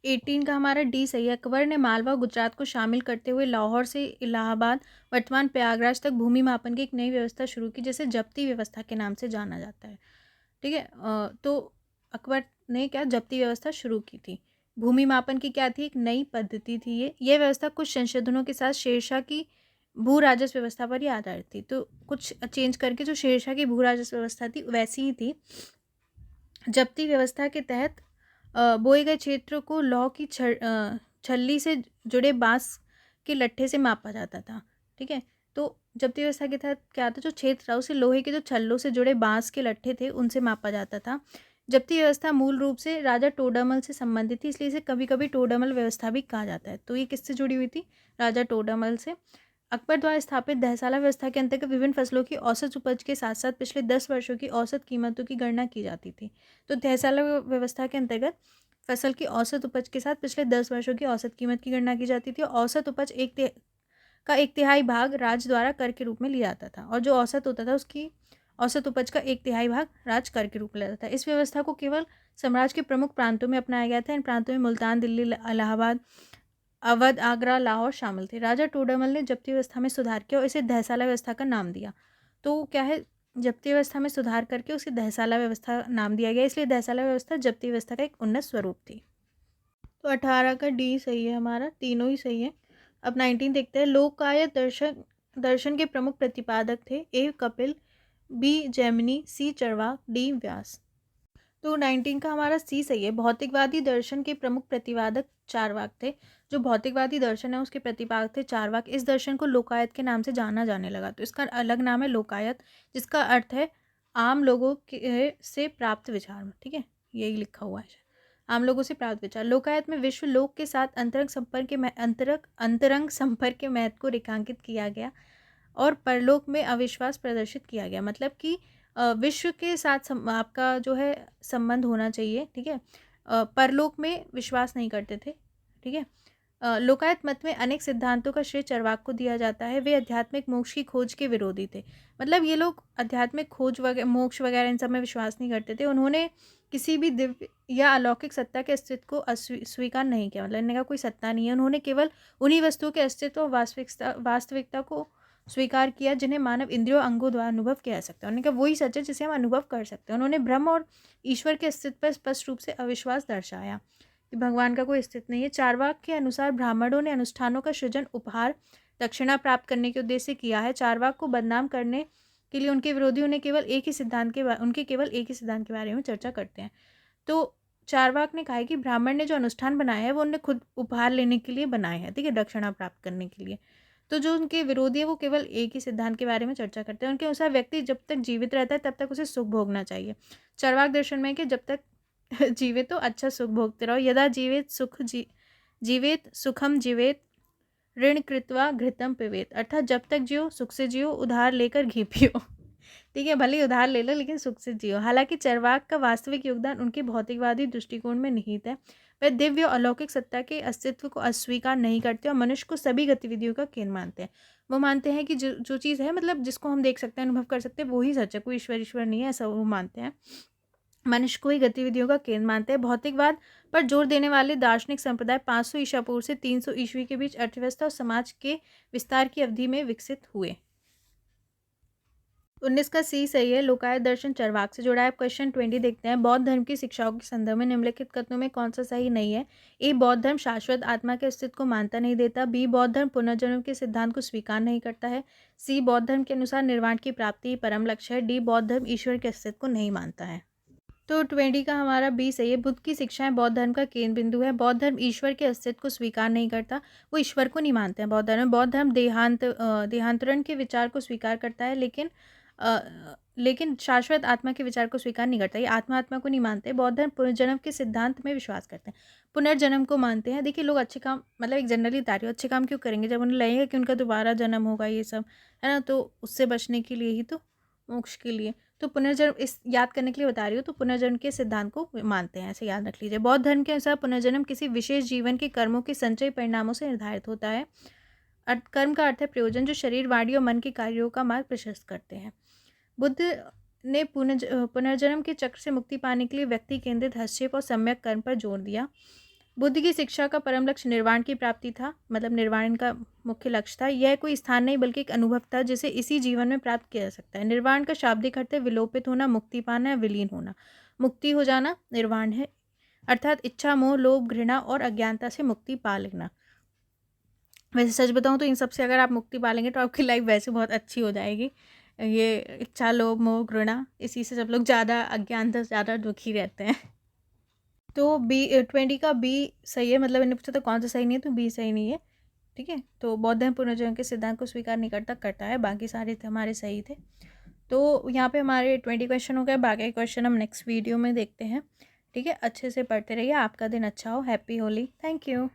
18 का हमारा डी सही है। अकबर ने मालवा गुजरात को शामिल करते हुए लाहौर से इलाहाबाद वर्तमान प्रयागराज तक भूमि मापन की एक नई व्यवस्था शुरू की, जिसे जब्ती व्यवस्था के नाम से जाना जाता है। ठीक है। तो अकबर ने क्या जब्ती व्यवस्था शुरू की थी। भूमि मापन की क्या थी? एक नई पद्धति थी। ये व्यवस्था कुछ संशोधनों के साथ शेरशाह की भू राजस्व व्यवस्था पर ही आधारित थी। तो कुछ चेंज करके जो शेरशाह की भू राजस्व व्यवस्था थी वैसी ही थी। जब्ती व्यवस्था के तहत बोए गए क्षेत्र को लौह की छल्ली से जुड़े बांस के लट्ठे से मापा जाता था। ठीक है। तो जब्ती व्यवस्था के तहत क्या था? जो क्षेत्र था उसे लोहे के जो छल्लों से जुड़े बांस के लट्ठे थे उनसे मापा जाता था। जब्ती व्यवस्था मूल रूप से राजा टोडरमल से संबंधित थी, इसलिए इसे कभी कभी टोडरमल व्यवस्था भी कहा जाता है। तो ये किससे जुड़ी हुई थी? राजा टोडरमल से। अकबर द्वारा स्थापित दहसाला व्यवस्था के अंतर्गत विभिन्न फसलों की औसत उपज के साथ साथ पिछले 10 वर्षों की औसत कीमतों की गणना की जाती थी। तो दहसाला व्यवस्था के अंतर्गत फसल की औसत उपज के साथ पिछले 10 वर्षों की औसत कीमत की गणना की जाती थी। औसत उपज का 1/3 भाग राज्य द्वारा कर के रूप में लिया जाता था, और जो औसत होता था उसकी औसत उपज का 1/3 भाग राज्य कर के रूप में लिया जाता था। इस व्यवस्था को केवल साम्राज्य के प्रमुख प्रांतों में अपनाया गया था। इन प्रांतों में मुल्तान, दिल्ली, इलाहाबाद, अवध, आगरा, लाहौर शामिल थे। राजा टोडरमल ने जब्ती व्यवस्था में सुधार किया और इसे दहसाला व्यवस्था का नाम दिया। तो क्या है? जब्ती व्यवस्था में सुधार करके उसे दहसाला व्यवस्था नाम दिया गया, इसलिए दहसाला व्यवस्था जब्ती व्यवस्था का एक उन्नत स्वरूप थी। तो 18 का डी सही है हमारा, तीनों ही सही है। अब 19 देखते हैं। लोकायत दर्शन के प्रमुख प्रतिपादक थे। ए कपिल, बी जैमिनी, सी चरवाक, डी व्यास। तो 19 का हमारा सी सही है। भौतिकवादी दर्शन के प्रमुख प्रतिपादक चारवाक थे। जो भौतिकवादी दर्शन है उसके प्रतिपादक थे चारवाक। इस दर्शन को लोकायत के नाम से जाना जाने लगा। तो इसका अलग नाम है लोकायत, जिसका अर्थ है आम लोगों के से प्राप्त विचार। ठीक है, यही लिखा हुआ है, आम लोगों से प्राप्त विचार। लोकायत में विश्व लोक के साथ अंतरंग संपर्क के महत्व को रेखांकित किया गया और परलोक में अविश्वास प्रदर्शित किया गया। मतलब कि विश्व के साथ आपका जो है संबंध होना चाहिए। ठीक है। परलोक में विश्वास नहीं करते थे। ठीक है। लोकायत मत में अनेक सिद्धांतों का श्रेय चरवाक को दिया जाता है। वे आध्यात्मिक मोक्ष की खोज के विरोधी थे। मतलब ये लोग आध्यात्मिक खोज वगैरह, मोक्ष वगैरह इन सब में विश्वास नहीं करते थे। उन्होंने किसी भी दिव्य या अलौकिक सत्ता के अस्तित्व को स्वीकार नहीं किया। मतलब इनका कोई सत्ता नहीं है। उन्होंने केवल उन्हीं वस्तुओं के अस्तित्व और वास्तविकता को स्वीकार किया जिन्हें मानव इंद्रियों अंगों द्वारा अनुभव किया जा सकता है। उन्होंने कहा वही सच है जिसे हम अनुभव कर सकते हैं। उन्होंने ब्रह्म और ईश्वर के अस्तित्व पर स्पष्ट रूप से अविश्वास दर्शाया कि भगवान का कोई अस्तित्व नहीं है। चारवाक के अनुसार ब्राह्मणों ने अनुष्ठानों का सृजन, उपहार, दक्षिणा प्राप्त करने के उद्देश्य से किया है। चारवाक को बदनाम करने के लिए उनके विरोधी उन्हें केवल एक ही सिद्धांत के बारे में चर्चा करते हैं। तो चारवाक ने कहा है कि ब्राह्मण ने जो अनुष्ठान बनाया है वो उन्हें खुद उपहार लेने के लिए बनाए हैं। ठीक है, दक्षिणा प्राप्त करने के लिए। तो जो उनके विरोधी है वो केवल एक ही सिद्धांत के बारे में चर्चा करते हैं। उनके अनुसार व्यक्ति जब तक जीवित रहता है तब तक उसे सुख भोगना चाहिए। चारवाक दर्शन में कि जब तक जीवित तो अच्छा सुख भोगते रहो। यदा जीवेत सुखम जीवेत ऋण कृत्वा घृतम पिबेत। अर्थात जब तक जियो सुख से जियो, उधार लेकर घी पियो। ठीक है, भले ही उधार ले लो लेकिन सुख से जियो। हालांकि चरवाक का वास्तविक योगदान उनके भौतिकवादी दृष्टिकोण में निहित है। वे दिव्य और अलौकिक सत्ता के अस्तित्व को अस्वीकार नहीं करते और मनुष्य को सभी गतिविधियों का केंद्र मानते हैं। वो मानते हैं कि जो चीज़ है, मतलब जिसको हम देख सकते हैं, अनुभव कर सकते हैं, वो ही सच है, कोई ईश्वर नहीं है, ऐसा वो मानते हैं। मनुष्य को ही गतिविधियों का केंद्र मानते हैं। भौतिकवाद पर जोर देने वाले दार्शनिक संप्रदाय 500 ईसा पूर्व से 300 ईस्वी के बीच अर्थव्यवस्था और समाज के विस्तार की अवधि में विकसित हुए। 19 का सी सही है, लोकायत दर्शन चरवाक से जुड़ा है। क्वेश्चन 20 देखते हैं, बौद्ध धर्म की शिक्षाओं के संदर्भ में निम्नलिखित कथनों में कौन सा सही नहीं है। ए, बौद्ध धर्म शाश्वत आत्मा के अस्तित्व को मानता नहीं देता। बी, बौद्ध धर्म पुनर्जन्म के सिद्धांत को स्वीकार नहीं करता है। सी, बौद्ध धर्म के अनुसार निर्वाण की प्राप्ति ही परम लक्ष्य है। डी, बौद्ध धर्म ईश्वर के अस्तित्व को नहीं मानता है। तो 20 का हमारा बी सही है, बुद्ध की शिक्षाएं बौद्ध धर्म का केंद्र बिंदु है। बौद्ध धर्म ईश्वर के अस्तित्व को स्वीकार नहीं करता, वो ईश्वर को नहीं मानते हैं बौद्ध धर्म। बौद्ध धर्म देहांतरण के विचार को स्वीकार करता है, लेकिन शाश्वत आत्मा के विचार को स्वीकार नहीं करता। ये आत्मा को नहीं मानते। बौद्ध धर्म पुनर्जन्म के सिद्धांत में विश्वास करते हैं, पुनर्जन्म को मानते हैं। देखिए, लोग अच्छे काम, मतलब एक जनरली तारी अच्छे काम क्यों करेंगे जब उन्हें लगेगा कि उनका दोबारा जन्म होगा, ये सब है ना, तो उससे बचने के लिए ही, तो मोक्ष के लिए। तो पुनर्जन्म, इस याद करने के लिए बता रही हूँ, तो पुनर्जन्म के सिद्धांत को मानते हैं, ऐसे याद रख लीजिए। बौद्ध धर्म के अनुसार पुनर्जन्म किसी विशेष जीवन के कर्मों के संचय परिणामों से निर्धारित होता है। कर्म का अर्थ है प्रयोजन, जो शरीर, वाणी और मन के कार्यों का मार्ग प्रशस्त करते हैं। बुद्ध ने पुनर्जन्म के चक्र से मुक्ति पाने के लिए व्यक्ति केंद्रित हस्तक्षेप और सम्यक कर्म पर जोर दिया। बुद्ध की शिक्षा का परम लक्ष्य निर्वाण की प्राप्ति था, मतलब निर्वाण इनका मुख्य लक्ष्य था। यह कोई स्थान नहीं बल्कि एक अनुभव था जिसे इसी जीवन में प्राप्त किया जा सकता है। निर्वाण का शाब्दिक अर्थ है विलोपित होना, मुक्ति पाना या विलीन होना। मुक्ति हो जाना निर्वाण है, अर्थात इच्छा, मोह, लोभ, घृणा और अज्ञानता से मुक्ति पा लेना। वैसे सच बताऊं तो इन सबसे अगर आप मुक्ति पा लेंगे तो आपकी लाइफ वैसे बहुत अच्छी हो जाएगी। ये इच्छा, लोभ, मोह, घृणा, इसी से सब लोग ज़्यादा अज्ञानता से ज़्यादा दुखी रहते हैं। तो बी 20 का बी सही है, मतलब इन्हें पूछा था कौन सा सही नहीं है, तो बी सही नहीं है। ठीक है, तो बौद्ध धर्म पुनर्जन्म के सिद्धांत को स्वीकार नहीं करता है, बाकी सारे थे हमारे सही थे। तो यहाँ पे हमारे 20 क्वेश्चन हो गए, बाकी क्वेश्चन हम नेक्स्ट वीडियो में देखते हैं। ठीक है, अच्छे से पढ़ते रहिए, आपका दिन अच्छा हो। Happy Holi, thank you.